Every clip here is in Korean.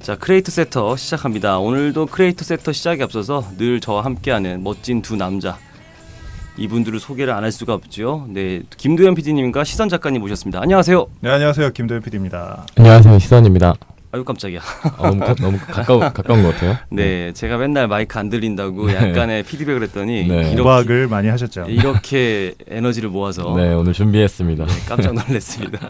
자, 크리에이터 세터 시작합니다. 오늘도 크리에이터 세터 시작에 앞서서 늘 저와 함께하는 멋진 두 남자, 이분들을 소개를 안 할 수가 없죠. 네, 김도현 PD님과 시선 작가님 모셨습니다. 안녕하세요. 네, 안녕하세요. 김도현 PD입니다. 안녕하세요, 시선입니다. 아유 깜짝이야. 너무 가까운 것 같아요. 네, 제가 맨날 마이크 안 들린다고 약간의 피드백을 했더니 네. 구박을 많이 하셨죠. 이렇게 에너지를 모아서 네, 오늘 준비했습니다. 네, 깜짝 놀랐습니다.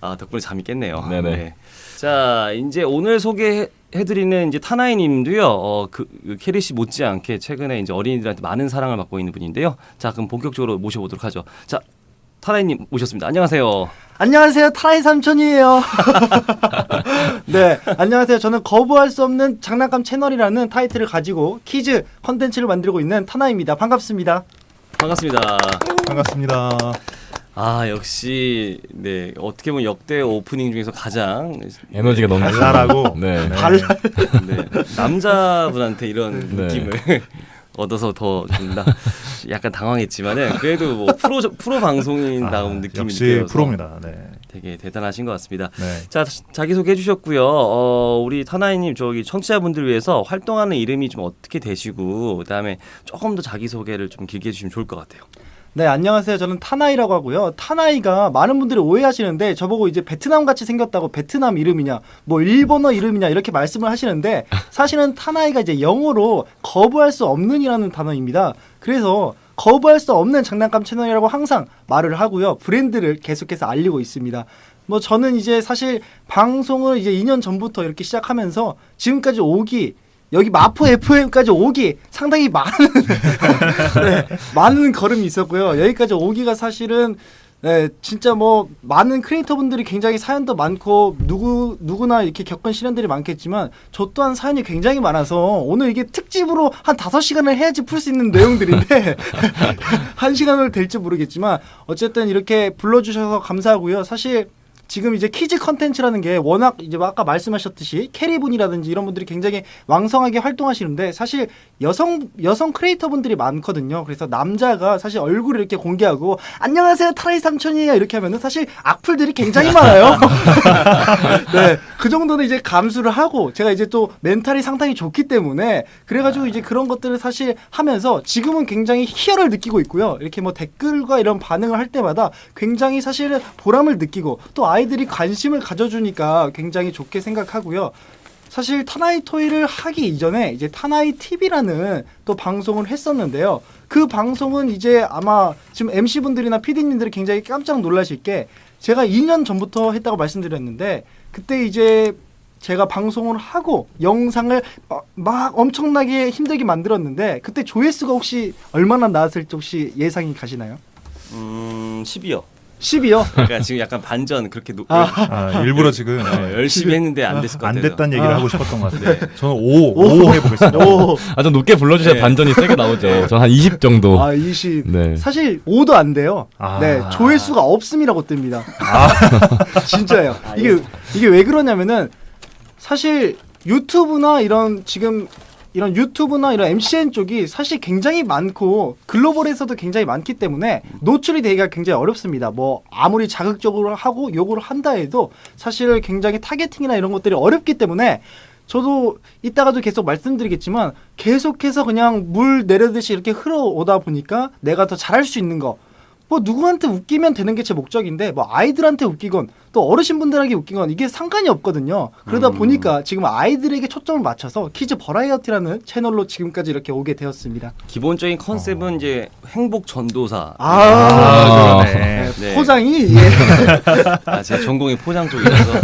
아, 덕분에 잠이 깼네요. 네네. 네. 자, 이제 오늘 소개해드리는 이제 타나이님도요. 그 캐리 씨 못지않게 최근에 이제 어린이들한테 많은 사랑을 받고 있는 분인데요. 자, 그럼 본격적으로 모셔보도록 하죠. 자, 타나이님 모셨습니다. 안녕하세요. 안녕하세요. 타라이 삼촌이에요. 네, 안녕하세요. 저는 거부할 수 없는 장난감 채널이라는 타이틀을 가지고 키즈 컨텐츠를 만들고 있는 타나입니다. 반갑습니다. 반갑습니다. 반갑습니다. 아, 역시 네, 어떻게 보면 역대 오프닝 중에서 가장 에너지가 너무 발랄하고 네. 발랄. 네, 남자분한테 이런 네. 느낌을 얻어서 더 준다. 약간 당황했지만은 그래도 뭐 프로 방송인다운 느낌이 역시 느껴서 프로입니다. 네. 되게 대단하신 것 같습니다. 네. 자, 자기 소개해 주셨고요. 우리 타나이님 저기 청취자분들 위해서 활동하는 이름이 좀 어떻게 되시고 그다음에 조금 더 자기 소개를 좀 길게 해주시면 좋을 것 같아요. 네, 안녕하세요. 저는 타나이라고 하고요. 타나이가 많은 분들이 오해하시는데 저보고 이제 베트남 같이 생겼다고 베트남 이름이냐, 뭐 일본어 이름이냐 이렇게 말씀을 하시는데 사실은 타나이가 이제 영어로 거부할 수 없는이라는 단어입니다. 그래서 거부할 수 없는 장난감 채널이라고 항상 말을 하고요. 브랜드를 계속해서 알리고 있습니다. 뭐 저는 이제 사실 방송을 이제 2년 전부터 이렇게 시작하면서 지금까지 오기 여기 마포 FM까지 오기 상당히 많은 네, 많은 걸음이 있었고요. 여기까지 오기가 사실은 네, 진짜 뭐 많은 크리에이터분들이 굉장히 사연도 많고 누구나 이렇게 겪은 시련들이 많겠지만 저 또한 사연이 굉장히 많아서 오늘 이게 특집으로 한 5시간을 해야지 풀 수 있는 내용들인데 1시간을 될지 모르겠지만 어쨌든 이렇게 불러주셔서 감사하고요. 사실 지금 이제 키즈 컨텐츠라는 게 워낙 이제 아까 말씀하셨듯이 캐리분이라든지 이런 분들이 굉장히 왕성하게 활동하시는데 사실 여성 크리에이터 분들이 많거든요. 그래서 남자가 사실 얼굴을 이렇게 공개하고 안녕하세요 타라이 삼촌이에요 이렇게 하면은 사실 악플들이 굉장히 많아요. 네, 그 정도는 이제 감수를 하고 제가 이제 또 멘탈이 상당히 좋기 때문에 그래가지고 이제 그런 것들을 사실 하면서 지금은 굉장히 희열을 느끼고 있고요. 이렇게 뭐 댓글과 이런 반응을 할 때마다 굉장히 사실 보람을 느끼고 또 아이들이 관심을 가져주니까 굉장히 좋게 생각하고요. 사실 타나이 토이를 하기 이전에 이제 타나이 TV라는 또 방송을 했었는데요. 그 방송은 이제 아마 지금 MC분들이나 PD님들이 굉장히 깜짝 놀라실 게 제가 2년 전부터 했다고 말씀드렸는데 그때 이제 제가 방송을 하고 영상을 막 엄청나게 힘들게 만들었는데 그때 조회수가 혹시 얼마나 나왔을지 혹시 예상이 가시나요? 10이요. 10이요? 그러니까 지금 약간 반전 그렇게 일부러 지금 열심히 했는데 안 됐을 것 안 같아요. 됐다는 얘기를 하고 싶었던 것 같아요. 네. 저는 5 해보겠습니다. 좀 높게 불러주셔야 네. 반전이 세게 나오죠. 전 한 20 정도. 20. 네. 사실 5도 안 돼요. 아. 네, 조회수가 없음이라고 뜹니다. 진짜예요. 이게 왜 그러냐면은 사실 유튜브나 이런 지금 이런 유튜브나 이런 MCN 쪽이 사실 굉장히 많고 글로벌에서도 굉장히 많기 때문에 노출이 되기가 굉장히 어렵습니다. 뭐 아무리 자극적으로 하고 요구를 한다 해도 사실 굉장히 타겟팅이나 이런 것들이 어렵기 때문에 저도 이따가도 계속 말씀드리겠지만 계속해서 그냥 물 내려듯이 이렇게 흘러오다 보니까 내가 더 잘할 수 있는 거 뭐 누구한테 웃기면 되는 게 제 목적인데 뭐 아이들한테 웃기건 또 어르신분들에게 웃기건 이게 상관이 없거든요. 그러다 보니까 지금 아이들에게 초점을 맞춰서 키즈 버라이어티라는 채널로 지금까지 이렇게 오게 되었습니다. 기본적인 컨셉은 이제 행복 전도사. 그러네. 네. 포장이 제 전공이 포장 쪽이라서.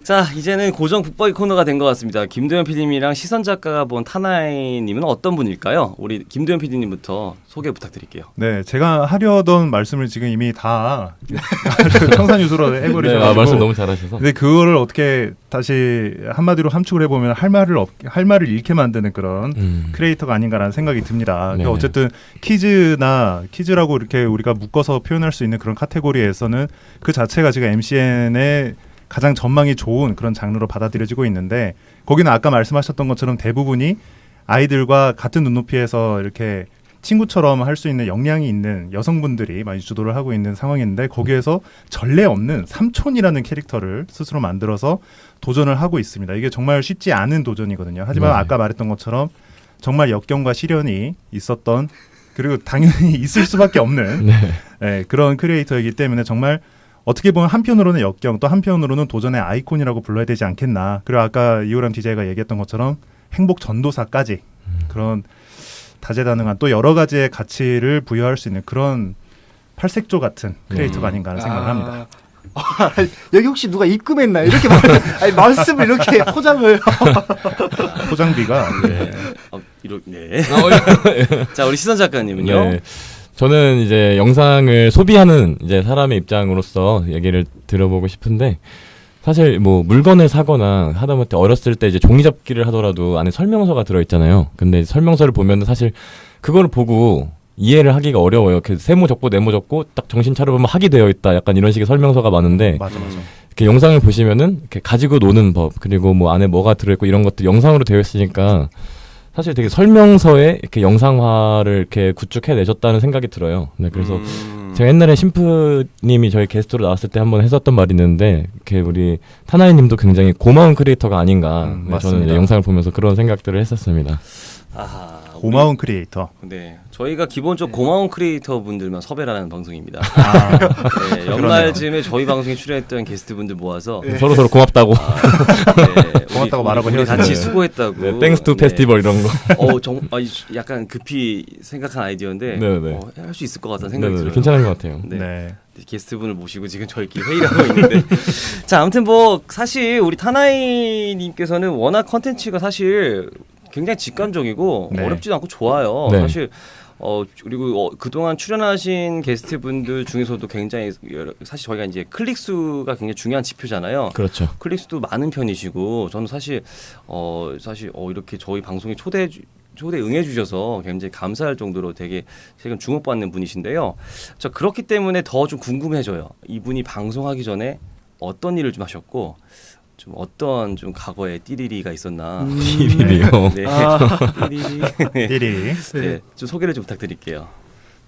자, 이제는 고정 북박이 코너가 된 것 같습니다. 김도현 PD님이랑 시선 작가가 본 타나이님은 어떤 분일까요? 우리 김도현 PD님부터 소개 부탁드릴게요. 네, 제가 하려던 말씀을 지금 이미 다 청산유수로 해버리셔가지고. 네, 말씀 너무 잘하셔서. 근데 그거를 어떻게 다시 한마디로 함축을 해보면 할 말을 잃게 만드는 그런 크리에이터가 아닌가라는 생각이 듭니다. 그러니까 어쨌든 키즈라고 이렇게 우리가 묶어서 표현할 수 있는 그런 카테고리에서는 그 자체가 지금 MCN의 가장 전망이 좋은 그런 장르로 받아들여지고 있는데 거기는 아까 말씀하셨던 것처럼 대부분이 아이들과 같은 눈높이에서 이렇게 친구처럼 할 수 있는 역량이 있는 여성분들이 많이 주도를 하고 있는 상황인데 거기에서 전례 없는 삼촌이라는 캐릭터를 스스로 만들어서 도전을 하고 있습니다. 이게 정말 쉽지 않은 도전이거든요. 하지만 네. 아까 말했던 것처럼 정말 역경과 시련이 있었던 그리고 당연히 있을 수밖에 없는 네, 그런 크리에이터이기 때문에 정말 어떻게 보면 한편으로는 역경 또 한편으로는 도전의 아이콘이라고 불러야 되지 않겠나. 그리고 아까 이호람 DJ가 얘기했던 것처럼 행복 전도사까지 그런 다재다능한 또 여러 가지의 가치를 부여할 수 있는 그런 팔색조 같은 크리에이터가 아닌가 하는 생각을 합니다. 여기 혹시 누가 입금했나요? 이렇게 말씀을 이렇게 포장을 포장비가 네. 네. 자, 우리 시선 작가님은요. 네. 저는 이제 영상을 소비하는 이제 사람의 입장으로서 얘기를 들어보고 싶은데 사실 뭐 물건을 사거나 하다못해 어렸을 때 이제 종이접기를 하더라도 안에 설명서가 들어있잖아요. 근데 설명서를 보면은 사실 그걸 보고 이해를 하기가 어려워요. 그 세모 적고 네모 적고 딱 정신 차려보면 학이 되어 있다. 약간 이런 식의 설명서가 많은데 맞아. 이렇게 영상을 보시면은 이렇게 가지고 노는 법 그리고 뭐 안에 뭐가 들어있고 이런 것들 영상으로 되어 있으니까 사실 되게 설명서에 이렇게 영상화를 이렇게 구축해 내셨다는 생각이 들어요. 네, 그래서 제가 옛날에 심프님이 저희 게스트로 나왔을 때 한번 했었던 말이 있는데 이렇게 우리 타나이님도 굉장히 고마운 크리에이터가 아닌가. 네, 저는 이제 영상을 보면서 그런 생각들을 했었습니다. 아하, 고마운 크리에이터. 네, 저희가 기본적으로 고마운 크리에이터 분들만 섭외를 하는 방송입니다. 아, 네, 연말쯤에 저희 방송에 출연했던 게스트분들 모아서 서로 고맙다고. 네, 고맙다고 말하고 우리 헤어지는. 같이 수고했다고. 네, 땡스 투 페스티벌 이런 거. 약간 급히 생각한 아이디어인데 네네. 할 수 있을 것 같다는 생각이 들어요. 괜찮은 것 같아요. 네. 네. 게스트분을 모시고 지금 저희끼리 회의를 하고 있는데 자, 아무튼 뭐 사실 우리 타나이님께서는 워낙 컨텐츠가 사실 굉장히 직관적이고 네. 어렵지도 않고 좋아요. 네. 사실 그리고 그동안 출연하신 게스트분들 중에서도 굉장히 사실 저희가 이제 클릭 수가 굉장히 중요한 지표잖아요. 그렇죠. 클릭 수도 많은 편이시고 저는 사실 이렇게 저희 방송에 초대 응해 주셔서 굉장히 감사할 정도로 되게 지금 주목받는 분이신데요. 자, 그렇기 때문에 더 좀 궁금해져요. 이분이 방송하기 전에 어떤 일을 좀 하셨고 좀 어떤 좀 과거에 띠리리가 있었나. 띠리리요. 네. 띠리리. 네. 띠리. 네. 좀 소개를 좀 부탁드릴게요.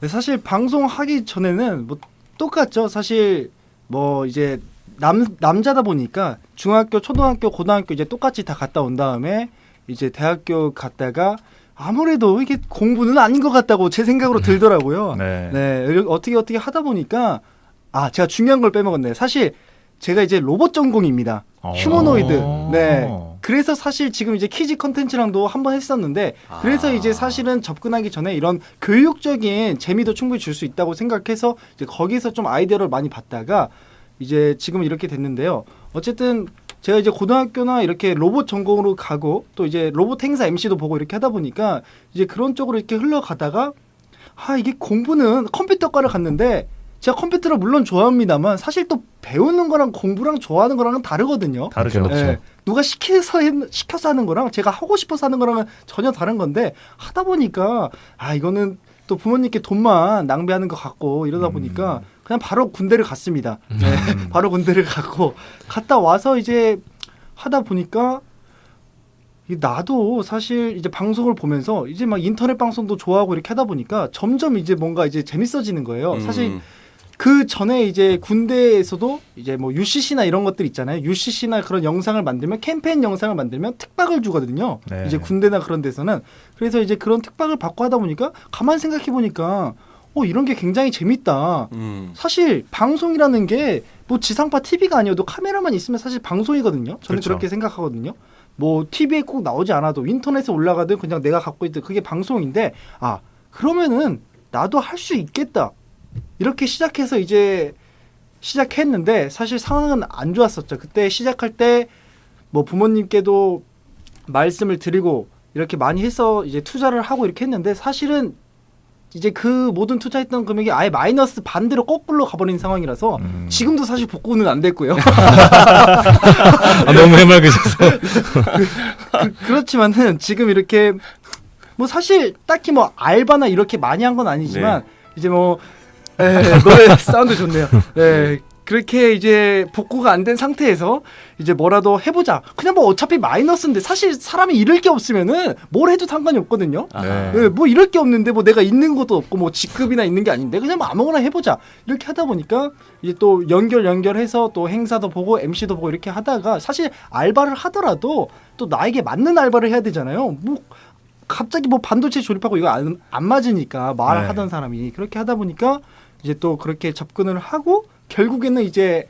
네, 사실 방송하기 전에는 뭐 똑같죠. 사실 뭐 이제 남자다 보니까 중학교, 초등학교, 고등학교 이제 똑같이 다 갔다 온 다음에 이제 대학교 갔다가 아무래도 이게 공부는 아닌 것 같다고 제 생각으로 들더라고요. 네. 네, 어떻게 하다 보니까 제가 중요한 걸 빼먹었네요. 사실 제가 이제 로봇 전공입니다. 휴머노이드. 네. 그래서 사실 지금 이제 키즈 컨텐츠랑도 한번 했었는데 그래서 이제 사실은 접근하기 전에 이런 교육적인 재미도 충분히 줄 수 있다고 생각해서 이제 거기서 좀 아이디어를 많이 받다가 이제 지금 이렇게 됐는데요. 어쨌든 제가 이제 고등학교나 이렇게 로봇 전공으로 가고 또 이제 로봇 행사 MC도 보고 이렇게 하다 보니까 이제 그런 쪽으로 이렇게 흘러가다가 이게 공부는 컴퓨터과를 갔는데 제가 컴퓨터를 물론 좋아합니다만 사실 또 배우는 거랑 공부랑 좋아하는 거랑은 다르거든요. 다르죠. 그렇죠. 네, 누가 시켜서 하는 거랑 제가 하고 싶어서 하는 거랑은 전혀 다른 건데 하다 보니까 이거는 또 부모님께 돈만 낭비하는 것 같고 이러다 보니까 그냥 바로 군대를 갔습니다. 네, 바로 군대를 갔다 와서 이제 하다 보니까 나도 사실 이제 방송을 보면서 이제 막 인터넷 방송도 좋아하고 이렇게 하다 보니까 점점 이제 뭔가 이제 재밌어지는 거예요. 사실 그 전에 이제 군대에서도 이제 뭐 UCC나 이런 것들 있잖아요. UCC나 그런 영상을 만들면 캠페인 영상을 만들면 특박을 주거든요. 네. 이제 군대나 그런 데서는. 그래서 이제 그런 특박을 받고 하다 보니까 가만 생각해 보니까 이런 게 굉장히 재밌다. 사실 방송이라는 게 뭐 지상파 TV가 아니어도 카메라만 있으면 사실 방송이거든요. 저는 그렇죠. 그렇게 생각하거든요. 뭐 TV에 꼭 나오지 않아도 인터넷에 올라가든 그냥 내가 갖고 있든 그게 방송인데 그러면은 나도 할 수 있겠다. 이렇게 시작해서 이제 시작했는데 사실 상황은 안 좋았었죠. 그때 시작할 때 뭐 부모님께도 말씀을 드리고 이렇게 많이 해서 이제 투자를 하고 이렇게 했는데 사실은 이제 그 모든 투자했던 금액이 아예 마이너스 반대로 거꾸로 가버린 상황이라서 지금도 사실 복구는 안 됐고요. 너무 해맑으셔서. 그렇지만은 지금 이렇게 뭐 사실 딱히 뭐 알바나 이렇게 많이 한 건 아니지만 이제 뭐 노래 사운드 좋네요. 네. 그렇게 이제 복구가 안 된 상태에서 이제 뭐라도 해보자. 그냥 뭐 어차피 마이너스인데 사실 사람이 잃을 게 없으면은 뭘 해도 상관이 없거든요. 네. 네, 뭐 잃을 게 없는데 뭐 내가 있는 것도 없고 뭐 직급이나 있는 게 아닌데 그냥 뭐 아무거나 해보자 이렇게 하다 보니까 이제 또 연결해서 또 행사도 보고 MC도 보고 이렇게 하다가 사실 알바를 하더라도 또 나에게 맞는 알바를 해야 되잖아요. 뭐 갑자기 뭐 반도체 조립하고 이거 안 맞으니까 말하던 사람이 그렇게 하다 보니까 이제 또 그렇게 접근을 하고 결국에는 이제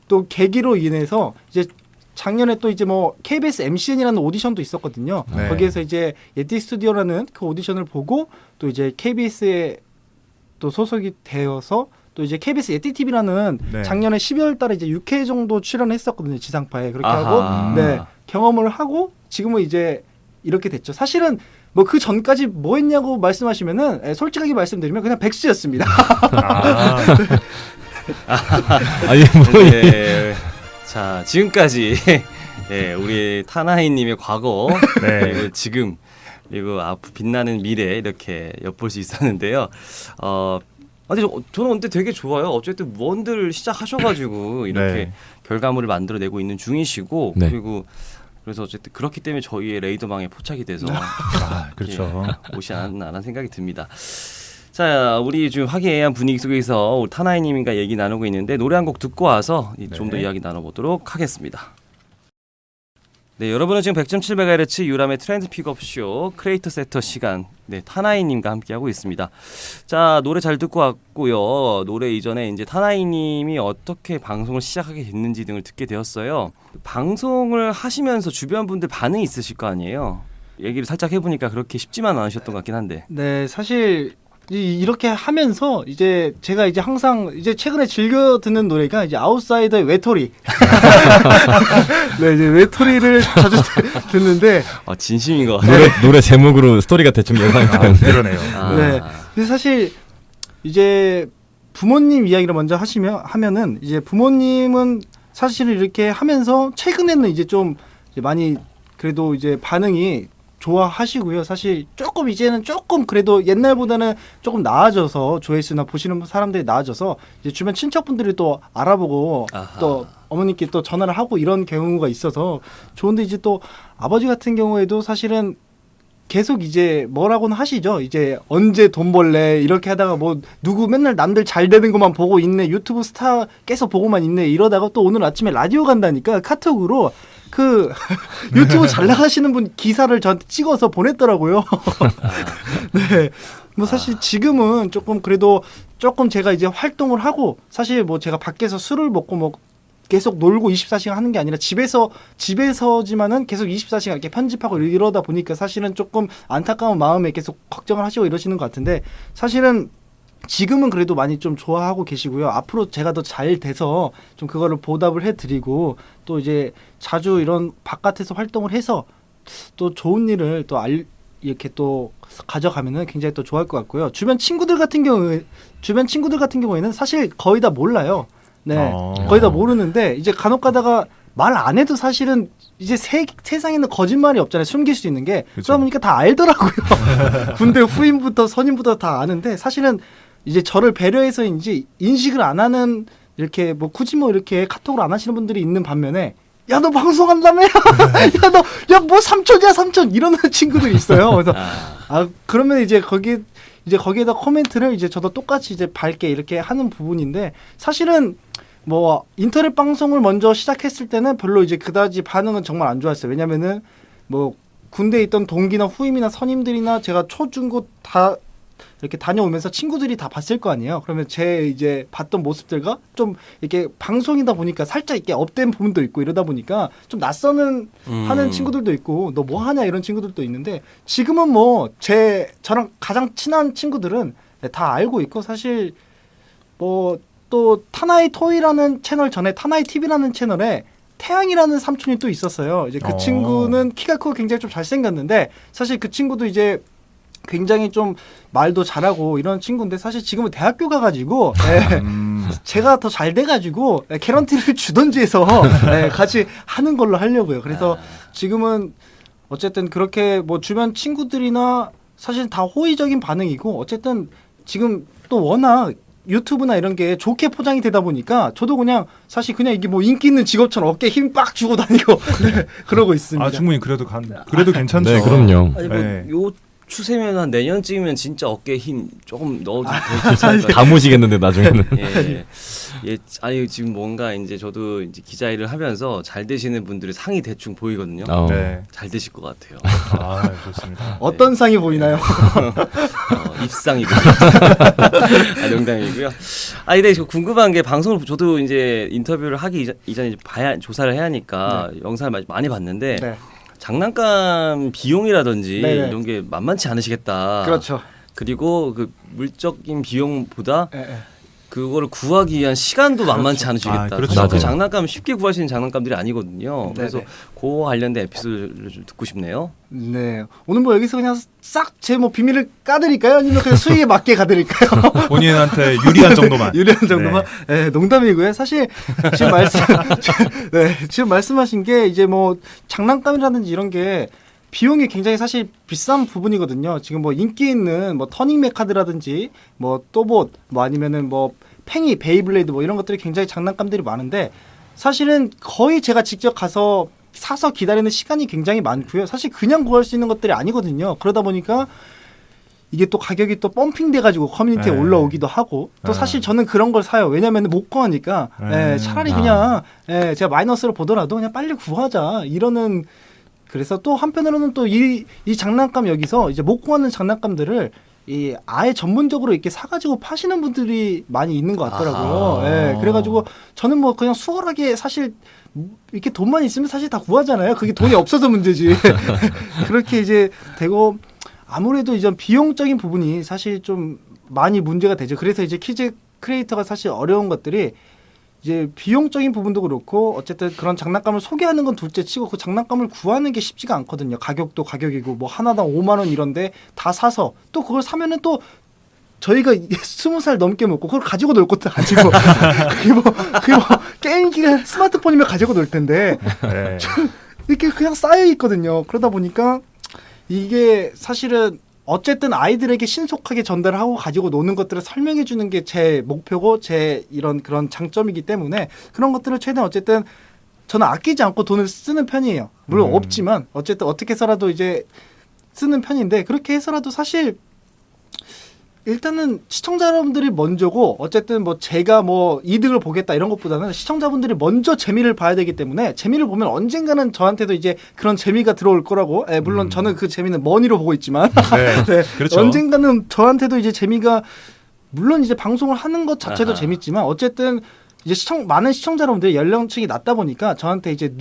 또 계기로 인해서 이제 작년에 또 이제 뭐 KBS MCN이라는 오디션도 있었거든요. 네. 거기에서 이제 예티 스튜디오라는 그 오디션을 보고 또 이제 KBS에 또 소속이 되어서 또 이제 KBS 예티 TV라는 네. 작년에 12월 달에 이제 6회 정도 출연했었거든요. 지상파에. 그렇게 아하. 하고 네. 경험을 하고 지금은 이제 이렇게 됐죠. 사실은 뭐 그 전까지 뭐 했냐고 말씀하시면은 솔직하게 말씀드리면 그냥 백수였습니다. 아, 아니 뭐 네. 자, 지금까지 네, 우리 타나이님의 과거, 네. 그리고 지금, 그리고 앞 빛나는 미래 이렇게 엿볼 수 있었는데요. 근데 저는 근데 되게 좋아요. 어쨌든 뭔들 시작하셔가지고 이렇게 네. 결과물을 만들어내고 있는 중이시고 네. 그리고 그래서 어쨌든 그렇기 때문에 저희의 레이더망에 포착이 돼서 그렇죠. 예, 옷이 않았나라는 생각이 듭니다. 자, 우리 지금 화기애애한 분위기 속에서 우리 타나이님과 얘기 나누고 있는데 노래 한 곡 듣고 와서 좀 더 네. 이야기 나눠보도록 하겠습니다. 네, 여러분은 지금 100.7MHz 유람의 트렌드 픽업쇼 크리에이터 세터 시간 타나이님과 함께하고 있습니다. 자, 노래 잘 듣고 왔고요. 노래 이전에 이제 타나이님이 어떻게 방송을 시작하게 됐는지 등을 듣게 되었어요. 방송을 하시면서 주변 분들 반응이 있으실 거 아니에요. 얘기를 살짝 해보니까 그렇게 쉽지만 않으셨던 것 같긴 한데. 네, 사실 이렇게 하면서 이제 제가 이제 항상 이제 최근에 즐겨 듣는 노래가 이제 아웃사이더의 외톨이. 네, 이제 외톨이를 자주 듣는데. 진심인 것 같아요. 노래 제목으로 스토리가 대충 예상이 되는데. 그러네요. 네. 근데 사실 이제 부모님 이야기를 먼저 하면은 이제 부모님은 사실 이렇게 하면서 최근에는 이제 좀 이제 많이 그래도 이제 반응이 좋아하시고요. 사실 조금 이제는 조금 그래도 옛날보다는 조금 나아져서 조회수나 보시는 사람들이 나아져서 이제 주변 친척분들이 또 알아보고 아하. 또 어머니께 또 전화를 하고 이런 경우가 있어서 좋은데 이제 또 아버지 같은 경우에도 사실은 계속 이제 뭐라고는 하시죠. 이제 언제 돈 벌래 이렇게 하다가 뭐 누구 맨날 남들 잘 되는 것만 보고 있네. 유튜브 스타 계속 보고만 있네. 이러다가 또 오늘 아침에 라디오 간다니까 카톡으로 그 유튜브 잘 나가시는 분 기사를 저한테 찍어서 보냈더라고요. 네. 뭐 사실 지금은 조금 그래도 조금 제가 이제 활동을 하고 사실 뭐 제가 밖에서 술을 먹고 뭐 계속 놀고 24시간 하는 게 아니라 집에서지만은 계속 24시간 이렇게 편집하고 이러다 보니까 사실은 조금 안타까운 마음에 계속 걱정을 하시고 이러시는 것 같은데 사실은 지금은 그래도 많이 좀 좋아하고 계시고요. 앞으로 제가 더 잘 돼서 좀 그거를 보답을 해드리고 또 이제 자주 이런 바깥에서 활동을 해서 또 좋은 일을 또 이렇게 또 가져가면은 굉장히 또 좋아할 것 같고요. 주변 친구들 같은 경우에는 사실 거의 다 몰라요. 네, 거의 다 모르는데 이제 간혹 가다가 말 안 해도 사실은 이제 세상에는 거짓말이 없잖아요. 숨길 수 있는 게. 그쵸. 그러다 보니까 다 알더라고요. 군대 후임부터 선임부터 다 아는데 사실은 이제 저를 배려해서인지 인식을 안 하는 이렇게 뭐 굳이 뭐 이렇게 카톡을 안 하시는 분들이 있는 반면에 야 너 방송한다며? 야 뭐 삼촌 이러는 친구들이 있어요. 그래서 그러면 이제 거기에다 코멘트를 이제 저도 똑같이 이제 밝게 이렇게 하는 부분인데 사실은 뭐 인터넷 방송을 먼저 시작했을 때는 별로 이제 그다지 반응은 정말 안 좋았어요. 왜냐면은 뭐 군대에 있던 동기나 후임이나 선임들이나 제가 초중고 다 이렇게 다녀오면서 친구들이 다 봤을 거 아니에요. 그러면 제 이제 봤던 모습들과 좀 이렇게 방송이다 보니까 살짝 이렇게 업된 부분도 있고 이러다 보니까 좀 낯서는 하는 친구들도 있고 너 뭐 하냐 이런 친구들도 있는데 지금은 뭐 저랑 가장 친한 친구들은 다 알고 있고 사실 뭐 또 타나이 토이라는 채널 전에 타나이 TV라는 채널에 태양이라는 삼촌이 또 있었어요. 이제 그 친구는 키가 크고 굉장히 좀 잘생겼는데 사실 그 친구도 이제 굉장히 좀 말도 잘하고 이런 친구인데 사실 지금은 대학교 가가지고 제가 더 잘 돼가지고 개런티를 주던지 해서 같이 하는 걸로 하려고요. 그래서 지금은 어쨌든 그렇게 뭐 주변 친구들이나 사실 다 호의적인 반응이고 어쨌든 지금 또 워낙 유튜브나 이런 게 좋게 포장이 되다 보니까 저도 그냥 사실 그냥 이게 뭐 인기 있는 직업처럼 어깨에 힘 빡 주고 다니고 네, 그러고 있습니다. 아 충분히 그래도 괜찮죠. 네, 그럼요. 아니 네. 뭐요 추세면 한 내년쯤이면 진짜 어깨에 힘 조금 넣어도 괜찮을 것 다 모시겠는데 나중에는. 예. 예, 아니 지금 뭔가 이제 저도 이제 기자 일을 하면서 잘 되시는 분들의 상이 대충 보이거든요. 네. 잘 되실 것 같아요. 아 좋습니다. 어떤 상이 보이나요? 입상이고. 아, 농담이고요. 아 근데 저 궁금한 게 방송을 저도 이제 인터뷰를 하기 이전에 이제 조사를 해야 하니까 영상을 많이 봤는데 네. 장난감 비용이라든지 네네. 이런 게 만만치 않으시겠다. 그렇죠. 그리고 그 물적인 비용보다 예, 예. 그거를 구하기 위한 시간도 만만치 않으시겠다. 아, 그렇죠. 사실 그 맞아요. 장난감 쉽게 구할 수 있는 장난감들이 아니거든요. 그래서 네네. 그 관련된 에피소드를 좀 듣고 싶네요. 네. 오늘 뭐 여기서 그냥 싹 제 뭐 비밀을 까드릴까요? 아니면 그냥 수익에 맞게 가드릴까요? 본인한테 유리한 정도만. 유리한 정도만. 네. 농담이고요. 사실 지금 지금 말씀하신 게 이제 뭐 장난감이라든지 이런 게 비용이 굉장히 사실 비싼 부분이거든요. 지금 뭐 인기 있는 뭐 터닝맥 카드라든지 뭐 또봇 뭐 아니면은 뭐 팽이 베이블레이드 뭐 이런 것들이 굉장히 장난감들이 많은데 사실은 거의 제가 직접 가서 사서 기다리는 시간이 굉장히 많고요. 사실 그냥 구할 수 있는 것들이 아니거든요. 그러다 보니까 이게 또 가격이 또 펌핑 돼가지고 커뮤니티에 네. 올라오기도 하고 또 사실 저는 그런 걸 사요. 왜냐면 못 구하니까 차라리 그냥 제가 마이너스를 보더라도 그냥 빨리 구하자 이러는. 그래서 또 한편으로는 또 이 장난감 여기서 이제 못 구하는 장난감들을 이 아예 전문적으로 이렇게 사가지고 파시는 분들이 많이 있는 것 같더라고요. 예, 그래가지고 저는 뭐 그냥 수월하게 사실 이렇게 돈만 있으면 사실 다 구하잖아요. 그게 돈이 없어서 문제지. 그렇게 이제 되고 아무래도 이제 비용적인 부분이 사실 좀 많이 문제가 되죠. 그래서 이제 키즈 크리에이터가 사실 어려운 것들이 이제 비용적인 부분도 그렇고 어쨌든 그런 장난감을 소개하는 건 둘째치고 그 장난감을 구하는 게 쉽지가 않거든요. 가격도 가격이고 뭐 하나당 5만 원 이런데 다 사서 또 그걸 사면은 또 저희가 20살 넘게 먹고 그걸 가지고 놀 것도 아니고 그게 뭐 게임기가 스마트폰이면 가지고 놀 텐데 네. 이렇게 그냥 쌓여 있거든요. 그러다 보니까 이게 사실은 어쨌든 아이들에게 신속하게 전달하고 가지고 노는 것들을 설명해 주는 게 제 목표고 제 이런 그런 장점이기 때문에 그런 것들을 최대한 어쨌든 저는 아끼지 않고 돈을 쓰는 편이에요. 물론 없지만 어쨌든 어떻게 해서라도 이제 쓰는 편인데 그렇게 해서라도 사실 일단은 시청자 여러분들이 먼저고 어쨌든 뭐 제가 뭐 이득을 보겠다 이런 것보다는 시청자분들이 먼저 재미를 봐야 되기 때문에 재미를 보면 언젠가는 저한테도 이제 그런 재미가 들어올 거라고 물론 저는 그 재미는 머니로 보고 있지만 네. 그렇죠. 언젠가는 저한테도 이제 재미가 물론 이제 방송을 하는 것 자체도 재밌지만 어쨌든 이제 많은 시청자 여러분들이 연령층이 낮다 보니까 저한테 이제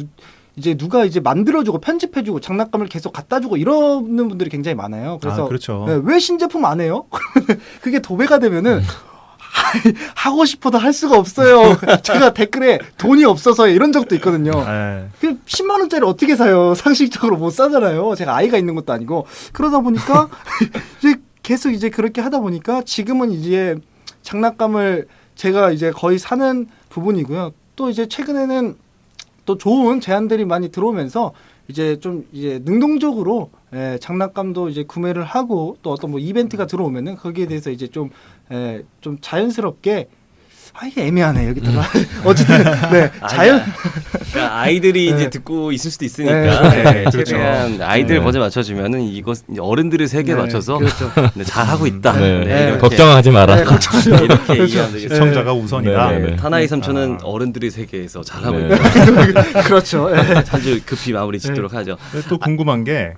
누가 이제 만들어주고 편집해주고 장난감을 계속 갖다주고 이러는 분들이 굉장히 많아요. 그래서 그렇죠. 네, 왜 신제품 안 해요? 그게 도배가 되면은 하고 싶어도 할 수가 없어요. 제가 댓글에 돈이 없어서 이런 적도 있거든요. 네. 그 10만 원짜리 어떻게 사요? 상식적으로 못 사잖아요. 제가 아이가 있는 것도 아니고 그러다 보니까 이제 계속 이제 그렇게 하다 보니까 지금은 이제 장난감을 제가 이제 거의 사는 부분이고요. 또 이제 최근에는 또 좋은 제안들이 많이 들어오면서 이제 좀 이제 능동적으로 장난감도 이제 구매를 하고 또 어떤 뭐 이벤트가 들어오면은 거기에 대해서 이제 좀 자연스럽게 이게 애매하네 여기다가 어쨌든 네 자연 그러니까 아이들이 이제 듣고 있을 수도 있으니까 네, 최대한 아이들 네. 버전 맞춰주면은 이것 이제 어른들의 세계에 네, 맞춰서 그렇죠. 잘 하고 있다. 네. 이렇게, 걱정하지 마라. 이렇게 이해하면 되겠습니다. 시청자가 우선이다. 네, 네. 타나이 삼촌은 어른들의 세계에서 잘하고 네. 있다. 그렇죠. 아주 급히 마무리 짓도록 하죠. 또 궁금한 게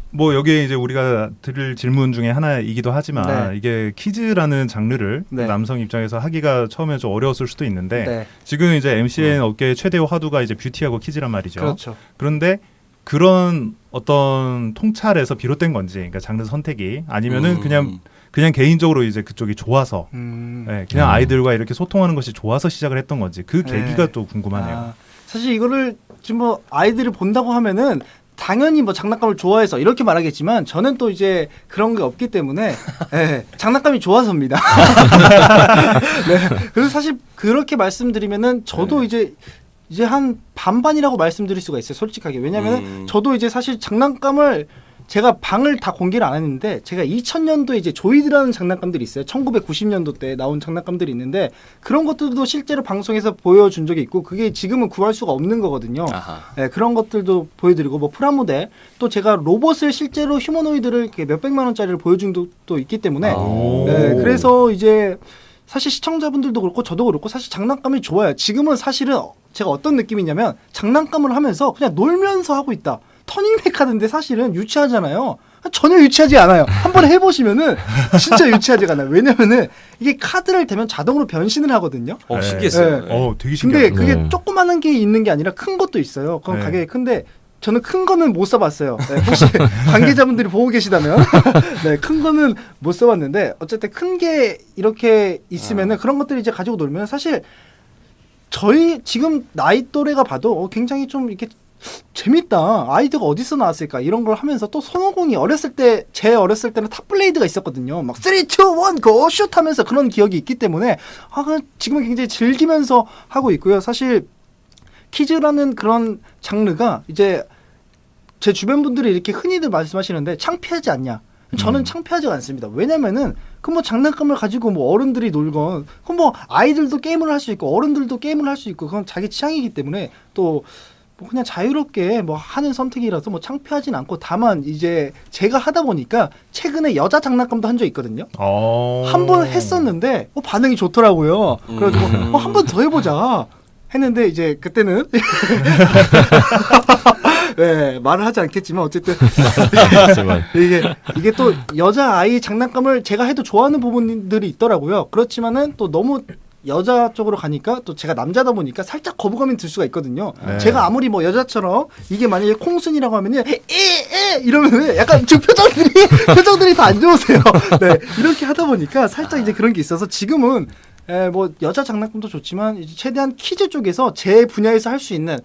뭐 여기에 이제 우리가 드릴 질문 중에 하나이기도 하지만 네. 이게 키즈라는 장르를 네. 남성 입장에서 하기가 처음에 좀 어려웠을 수도 있는데 네. 지금 이제 MCN 업계의 최대 화두가 이제 뷰티하고 키즈란 말이죠. 그렇죠. 그런데 그런 어떤 통찰에서 비롯된 건지, 그러니까 장르 선택이 아니면은 그냥 개인적으로 이제 그쪽이 좋아서 그냥 아이들과 이렇게 소통하는 것이 좋아서 시작을 했던 건지 그 계기가 또 궁금하네요. 사실 이거를 지금 뭐 아이들이 본다고 하면은 당연히 뭐 장난감을 좋아해서 이렇게 말하겠지만 저는 또 이제 그런 게 없기 때문에 장난감이 좋아서입니다. 네. 그래서 사실 그렇게 말씀드리면은 저도 이제 한 반반이라고 말씀드릴 수가 있어요. 솔직하게. 왜냐면은 저도 이제 사실 장난감을 제가 방을 다 공개를 안 했는데 제가 2000년도에 이제 조이드라는 장난감들이 있어요. 1990년도 때 나온 장난감들이 있는데 그런 것들도 실제로 방송에서 보여준 적이 있고 그게 지금은 구할 수가 없는 거거든요. 아하. 네, 그런 것들도 보여드리고 뭐 프라모델 또 제가 로봇을 실제로 휴머노이드를 이렇게 몇백만 원짜리를 보여준 적도 있기 때문에 네, 그래서 이제 사실 시청자분들도 그렇고 저도 그렇고 사실 장난감이 좋아요. 지금은 사실은 제가 어떤 느낌이냐면 장난감을 하면서 그냥 놀면서 하고 있다. 터닝맥 하는데 사실은 유치하잖아요. 전혀 유치하지 않아요. 한번 해보시면은 진짜 유치하지가 않아요. 왜냐면은 이게 카드를 대면 자동으로 변신을 하거든요. 네. 신기했어요. 네. 되게 근데 신기해요. 그게 네. 조그마한 게 있는 게 아니라 큰 것도 있어요. 그건 네. 가격이 큰데 저는 큰 거는 못 써봤어요. 네, 혹시 관계자분들이 보고 계시다면 네, 큰 거는 못 써봤는데 어쨌든 큰 게 이렇게 있으면은 그런 것들을 이제 가지고 놀면 사실 저희 지금 나이 또래가 봐도 굉장히 좀 이렇게 재밌다. 아이디어가 어디서 나왔을까? 이런 걸 하면서 또 손오공이 어렸을 때, 제 어렸을 때는 탑블레이드가 있었거든요. 막 3, 2, 1, GO! 슛 하면서 그런 기억이 있기 때문에 지금은 굉장히 즐기면서 하고 있고요. 사실 키즈라는 그런 장르가 이제 제 주변 분들이 이렇게 흔히들 말씀하시는데 창피하지 않냐? 저는 창피하지가 않습니다. 왜냐면은 그 뭐 장난감을 가지고 뭐 어른들이 놀건 그 뭐 아이들도 게임을 할 수 있고 어른들도 게임을 할 수 있고 그건 자기 취향이기 때문에 또 뭐 그냥 자유롭게 뭐 하는 선택이라서 뭐 창피하진 않고 다만 이제 제가 하다 보니까 최근에 여자 장난감도 한 적 있거든요. 한 번 했었는데 반응이 좋더라고요. 그래가지고 한 번 더 해보자 했는데 이제 그때는 네, 말을 하지 않겠지만 어쨌든 이게 또 여자 아이 장난감을 제가 해도 좋아하는 부분들이 있더라고요. 그렇지만은 또 너무 여자 쪽으로 가니까 또 제가 남자다 보니까 살짝 거부감이 들 수가 있거든요. 네. 제가 아무리 뭐 여자처럼 이게 만약에 콩순이라고 하면은 이러면은 약간 지금 표정들이 다 안 좋으세요. 네, 이렇게 하다 보니까 살짝 이제 그런 게 있어서 지금은 뭐 여자 장난감도 좋지만 이제 최대한 키즈 쪽에서 제 분야에서 할 수 있는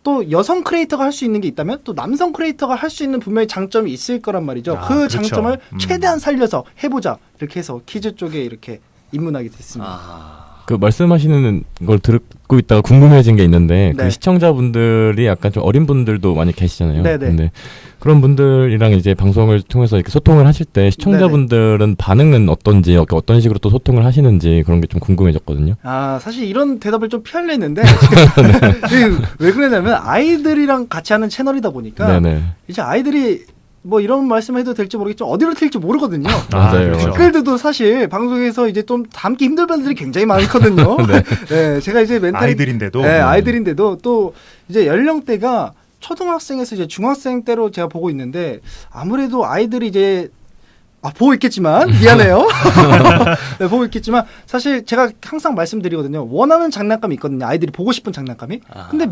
또 여성 크리에이터가 할 수 있는 게 있다면 또 남성 크리에이터가 할 수 있는 분명히 장점이 있을 거란 말이죠. 그 그렇죠. 장점을 최대한 살려서 해보자 이렇게 해서 키즈 쪽에 이렇게 입문하게 됐습니다. 그 말씀하시는 걸 듣고 있다가 궁금해진 게 있는데 네. 그 시청자분들이 약간 좀 어린 분들도 많이 계시잖아요. 네네. 근데 그런 분들이랑 이제 방송을 통해서 이렇게 소통을 하실 때 시청자분들은 반응은 어떤지 어떤 식으로 또 소통을 하시는지 그런 게 좀 궁금해졌거든요. 사실 이런 대답을 좀 피하려 했는데 왜 그러냐면 아이들이랑 같이 하는 채널이다 보니까 네네. 이제 아이들이 뭐 이런 말씀해도 될지 모르겠지만 어디로 튈지 모르거든요. 맞아요. 그렇죠. 댓글들도 사실 방송에서 이제 좀 담기 힘들 분들이 굉장히 많거든요. 네, 제가 이제 멘탈이 아이들인데도 네, 아이들인데도 또 이제 연령대가 초등학생에서 이제 중학생 때로 제가 보고 있는데 아무래도 아이들이 이제 보고 있겠지만 미안해요. 네, 보고 있겠지만 사실 제가 항상 말씀드리거든요. 원하는 장난감이 있거든요. 아이들이 보고 싶은 장난감이. 근데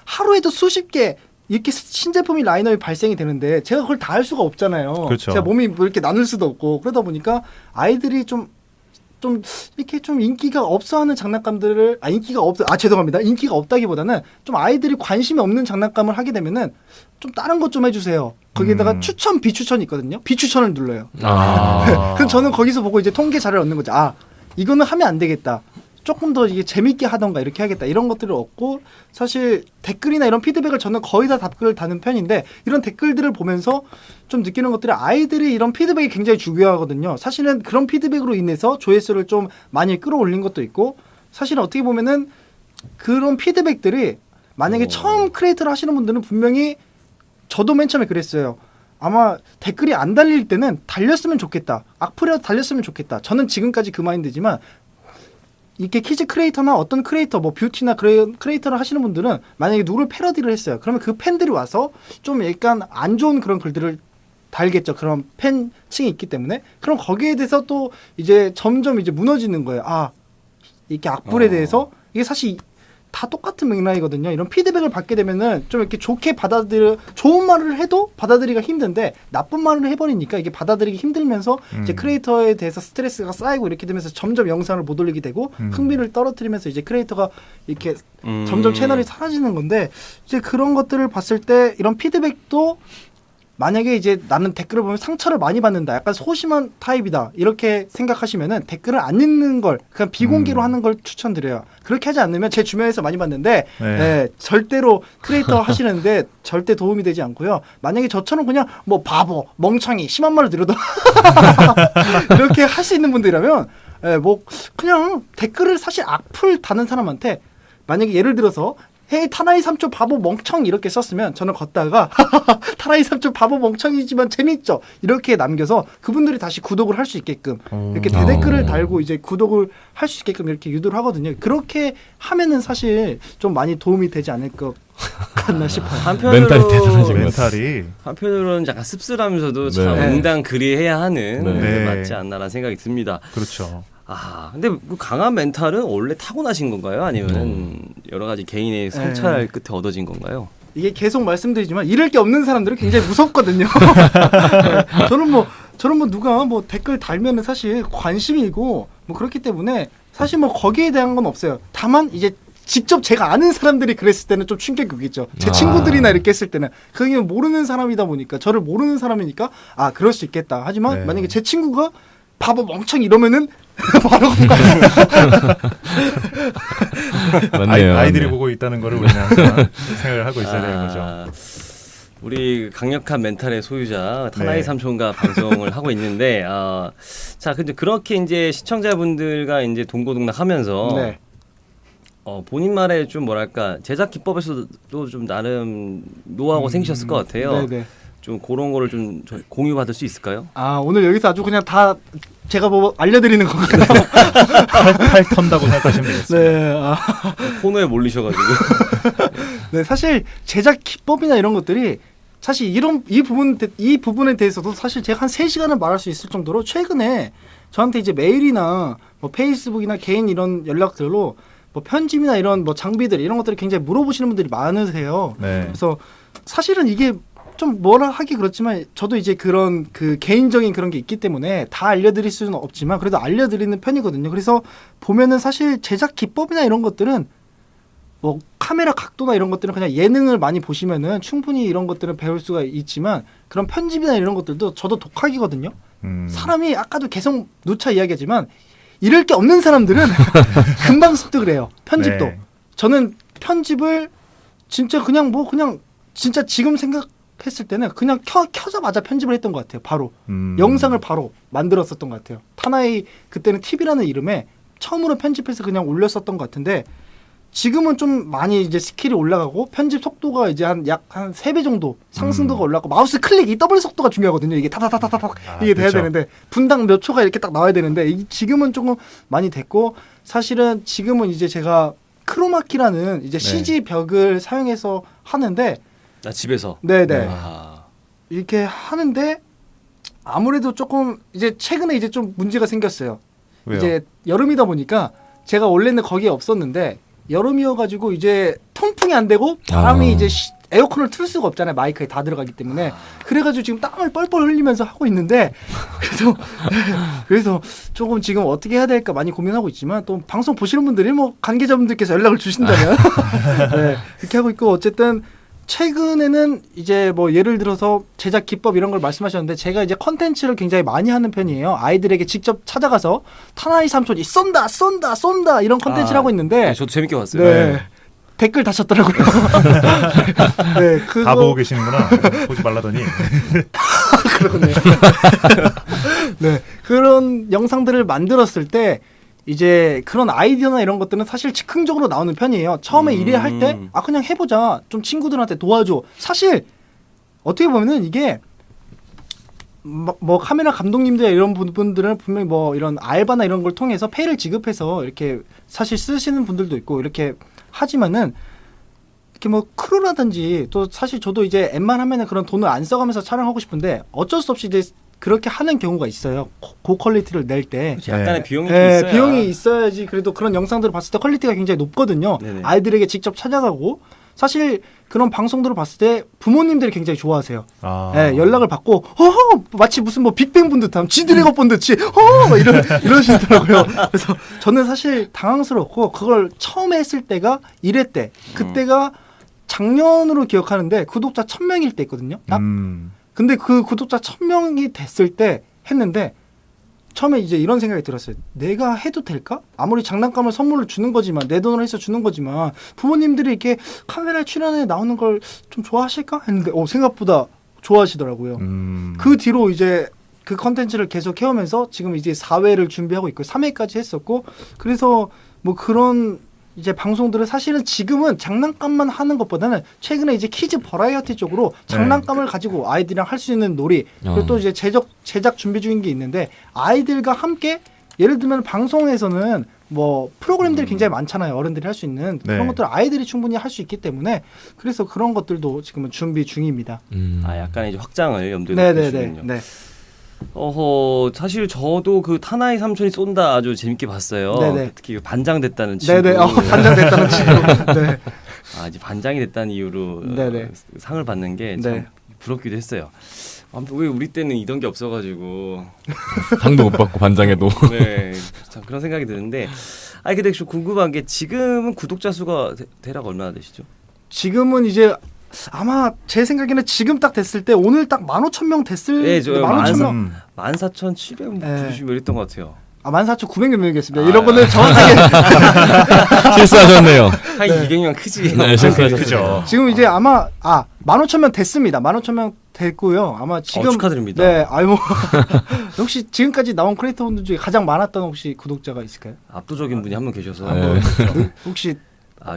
하루에도 수십 개 이렇게 신제품이 라인업이 발생이 되는데 제가 그걸 다 할 수가 없잖아요. 그렇죠. 제가 몸이 뭐 이렇게 나눌 수도 없고 그러다 보니까 아이들이 좀 이렇게 좀 인기가 없어하는 장난감들을 인기가 없다기보다는 좀 아이들이 관심이 없는 장난감을 하게 되면은 좀 다른 것 좀 해주세요. 거기에다가 추천 비추천이 있거든요. 비추천을 눌러요. 그럼 저는 거기서 보고 이제 통계 자료를 얻는 거죠. 이거는 하면 안 되겠다. 조금 더 이게 재밌게 하던가 이렇게 하겠다 이런 것들을 얻고 사실 댓글이나 이런 피드백을 저는 거의 다 답글을 다는 편인데 이런 댓글들을 보면서 좀 느끼는 것들이 아이들이 이런 피드백이 굉장히 중요하거든요. 사실은 그런 피드백으로 인해서 조회수를 좀 많이 끌어올린 것도 있고 사실은 어떻게 보면은 그런 피드백들이 만약에 처음 크리에이터를 하시는 분들은 분명히 저도 맨 처음에 그랬어요. 아마 댓글이 안 달릴 때는 달렸으면 좋겠다. 악플이라도 달렸으면 좋겠다. 저는 지금까지 그 마인드지만 이렇게 키즈 크리에이터나 어떤 크리에이터 뭐 뷰티나 크리에이터를 하시는 분들은 만약에 누구를 패러디를 했어요. 그러면 그 팬들이 와서 좀 약간 안 좋은 그런 글들을 달겠죠. 그런 팬층이 있기 때문에 그럼 거기에 대해서 또 이제 점점 이제 무너지는 거예요. 이렇게 악플에 대해서 이게 사실 다 똑같은 맥락이거든요. 이런 피드백을 받게 되면은 좀 이렇게 좋은 말을 해도 받아들이기가 힘든데 나쁜 말을 해버리니까 이게 받아들이기 힘들면서 이제 크리에이터에 대해서 스트레스가 쌓이고 이렇게 되면서 점점 영상을 못 올리게 되고 흥미를 떨어뜨리면서 이제 크리에이터가 이렇게 점점 채널이 사라지는 건데 이제 그런 것들을 봤을 때 이런 피드백도 만약에 이제 나는 댓글을 보면 상처를 많이 받는다, 약간 소심한 타입이다 이렇게 생각하시면은 댓글을 안 읽는 걸 그냥 비공개로 하는 걸 추천드려요. 그렇게 하지 않으면 제 주변에서 많이 봤는데 네. 절대로 크리에이터 하시는데 절대 도움이 되지 않고요. 만약에 저처럼 그냥 뭐 바보, 멍청이, 심한 말을 들어도 이렇게 할 수 있는 분들이라면 뭐 그냥 댓글을 사실 악플 다는 사람한테 만약에 예를 들어서 헤이 타나이 삼촌 바보 멍청 이렇게 썼으면 저는 걷다가 타나이 삼촌 바보 멍청이지만 재밌죠 이렇게 남겨서 그분들이 다시 구독을 할 수 있게끔 이렇게 대댓글을 달고 이제 구독을 할 수 있게끔 이렇게 유도를 하거든요. 그렇게 하면은 사실 좀 많이 도움이 되지 않을 것 같나 싶어요. 멘탈이 대단하신 것 멘탈이 한편으로는 약간 씁쓸하면서도 네. 참 네. 응당 그리해야 하는 네. 맞지 않나라는 생각이 듭니다. 그렇죠. 근데 그 강한 멘탈은 원래 타고나신 건가요? 아니면 여러 가지 개인의 성찰 끝에 얻어진 건가요? 이게 계속 말씀드리지만 잃을 게 없는 사람들은 굉장히 무섭거든요. 저는 뭐 누가 뭐 댓글 달면은 사실 관심이고 뭐 그렇기 때문에 사실 뭐 거기에 대한 건 없어요. 다만 이제 직접 제가 아는 사람들이 그랬을 때는 좀 충격이 오겠죠. 제 친구들이나 이렇게 했을 때는 그게 모르는 사람이다 보니까 저를 모르는 사람이니까 그럴 수 있겠다. 하지만 네. 만약에 제 친구가 바보 멍청 이러면은 바로 맞네요. 아이들이 맞네요. 보고 있다는 거를 우리는 항상 생각을 하고 있어야 되는 거죠. 우리 강력한 멘탈의 소유자 타나이 네. 삼촌과 방송을 하고 있는데 자 근데 그렇게 이제 시청자분들과 이제 동고동락하면서 네. 본인 말에 좀 뭐랄까 제작 기법에서도 좀 나름 노하우가 생기셨을 것 같아요. 네네. 좀 그런 거를 좀 공유 받을 수 있을까요? 오늘 여기서 아주 그냥 다 제가 뭐 알려드리는 거거든요. 팔 턴다고 생각하시면 되겠습니다. 네. 코너에 몰리셔가지고 네, 사실 제작 기법이나 이런 것들이 사실 이 부분에 대해서도 사실 제가 한 3시간을 말할 수 있을 정도로 최근에 저한테 이제 메일이나 뭐 페이스북이나 개인 이런 연락들로 뭐 편집이나 이런 뭐 장비들 이런 것들을 굉장히 물어보시는 분들이 많으세요. 네. 그래서 사실은 이게 좀 뭐라 하기 그렇지만 저도 이제 그런 그 개인적인 그런 게 있기 때문에 다 알려드릴 수는 없지만 그래도 알려드리는 편이거든요. 그래서 보면은 사실 제작 기법이나 이런 것들은 뭐 카메라 각도나 이런 것들은 그냥 예능을 많이 보시면은 충분히 이런 것들은 배울 수가 있지만 그런 편집이나 이런 것들도 저도 독학이거든요. 사람이 아까도 계속 누차 이야기하지만 이럴 게 없는 사람들은 금방 습득을 해요. 편집도. 네. 저는 편집을 진짜 그냥 진짜 지금 생각했을 때는 그냥 켜자마자 편집을 했던 것 같아요. 바로 영상을 바로 만들었었던 것 같아요. 타나이 그때는 TV라는 이름에 처음으로 편집해서 그냥 올렸었던 것 같은데 지금은 좀 많이 이제 스킬이 올라가고 편집 속도가 이제 약 한 3배 정도 상승도가 올라가고 마우스 클릭 이 더블 속도가 중요하거든요. 이게 타타타타타 이게 돼야 그렇죠. 되는데 분당 몇 초가 이렇게 딱 나와야 되는데 지금은 조금 많이 됐고 사실은 지금은 이제 제가 크로마키라는 이제 CG 벽을 사용해서 하는데 집에서 네네 아, 이렇게 하는데 아무래도 조금 이제 최근에 이제 좀 문제가 생겼어요. 왜요? 이제 여름이다 보니까 제가 원래는 거기에 없었는데 여름이어가지고 이제 통풍이 안 되고 바람이 이제 에어컨을 틀 수가 없잖아요. 마이크에 다 들어가기 때문에. 그래가지고 지금 땀을 뻘뻘 흘리면서 하고 있는데 그래서 조금 지금 어떻게 해야 될까 많이 고민하고 있지만 또 방송 보시는 분들이 뭐 관계자분들께서 연락을 주신다면 네, 그렇게 하고 있고 어쨌든 최근에는 이제 뭐 예를 들어서 제작 기법 이런 걸 말씀하셨는데 제가 이제 컨텐츠를 굉장히 많이 하는 편이에요. 아이들에게 직접 찾아가서 타나이 삼촌이 쏜다 이런 컨텐츠를 하고 있는데 네, 저도 재밌게 봤어요. 네. 댓글 다셨더라고요. 네, 그거 다 보고 계시는구나. 보지 말라더니. 그러네. 네, 그런 영상들을 만들었을 때 이제 그런 아이디어나 이런 것들은 사실 즉흥적으로 나오는 편이에요. 처음에 일할 때 그냥 해보자. 좀 친구들한테 도와줘. 사실 어떻게 보면은 이게 뭐 카메라 감독님들 이런 분들은 분명히 뭐 이런 알바나 이런 걸 통해서 페이를 지급해서 이렇게 사실 쓰시는 분들도 있고 이렇게 하지만은 이렇게 뭐 크루라든지 또 사실 저도 이제 웬만하면은 그런 돈을 안 써가면서 촬영하고 싶은데 어쩔 수 없이 이제 그렇게 하는 경우가 있어요. 고퀄리티를 낼 때. 약간의 네. 비용이 좀 네, 있어야. 비용이 있어야지 그래도 그런 영상들을 봤을 때 퀄리티가 굉장히 높거든요. 네네. 아이들에게 직접 찾아가고 사실 그런 방송들을 봤을 때 부모님들이 굉장히 좋아하세요. 네, 연락을 받고 마치 무슨 뭐 빅뱅 본 듯함 지드래곤 본 듯이 이러시더라고요. 그래서 저는 사실 당황스럽고 그걸 처음에 했을 때가 1회 때 그때가 작년으로 기억하는데 구독자 1000명일 때 있거든요. 딱 근데 그 구독자 1000명이 됐을 때 했는데 처음에 이제 이런 생각이 들었어요. 내가 해도 될까? 아무리 장난감을 선물로 주는 거지만 내 돈으로 해서 주는 거지만 부모님들이 이렇게 카메라에 출연해 나오는 걸 좀 좋아하실까? 했는데 생각보다 좋아하시더라고요. 그 뒤로 이제 그 컨텐츠를 계속 해오면서 지금 이제 4회를 준비하고 있고 3회까지 했었고 그래서 뭐 그런 이제 방송들은 사실은 지금은 장난감만 하는 것보다는 최근에 이제 키즈 버라이어티 쪽으로 장난감을 가지고 아이들이랑 할 수 있는 놀이 그리고 또 이제 제작 준비 중인 게 있는데 아이들과 함께 예를 들면 방송에서는 뭐 프로그램들이 굉장히 많잖아요. 어른들이 할 수 있는 그런 것들 아이들이 충분히 할 수 있기 때문에 그래서 그런 것들도 지금은 준비 중입니다. 아 약간 이제 확장을 염두에 두고 계시군요. 네. 사실 저도 그 타나이 삼촌이 쏜다 아주 재밌게 봤어요. 네네. 특히 반장 됐다는 친구. 네네. 반장 됐다는 친구. 네. 아 이제 반장이 됐다는 이유로 네네. 상을 받는 게 참 네. 부럽기도 했어요. 아무튼 왜 우리 때는 이런 게 없어가지고 상도 못 받고 반장에도. 네, 참 그런 생각이 드는데, 아니 근데 좀 궁금한 게 지금은 구독자 수가 대략 얼마나 되시죠? 지금은 이제 아마 제 생각에는 지금 딱 됐을 때 오늘 딱 15,000명 됐을 네, 저 15,000명 14,790명 이랬던 것 같아요. 14,900몇 명이겠습니다. 이런 거는 정확하게 실수하셨네요. 한 200명 크지. 네, 실수하셨죠. 그죠. 지금 이제 아마 15,000명 됐습니다. 15,000명 됐고요. 아마 지금 축하드립니다. 네, 뭐 혹시 지금까지 나온 크리에이터분들 중에 가장 많았던 혹시 구독자가 있을까요? 압도적인 분이 한 분 계셔서 네. 혹시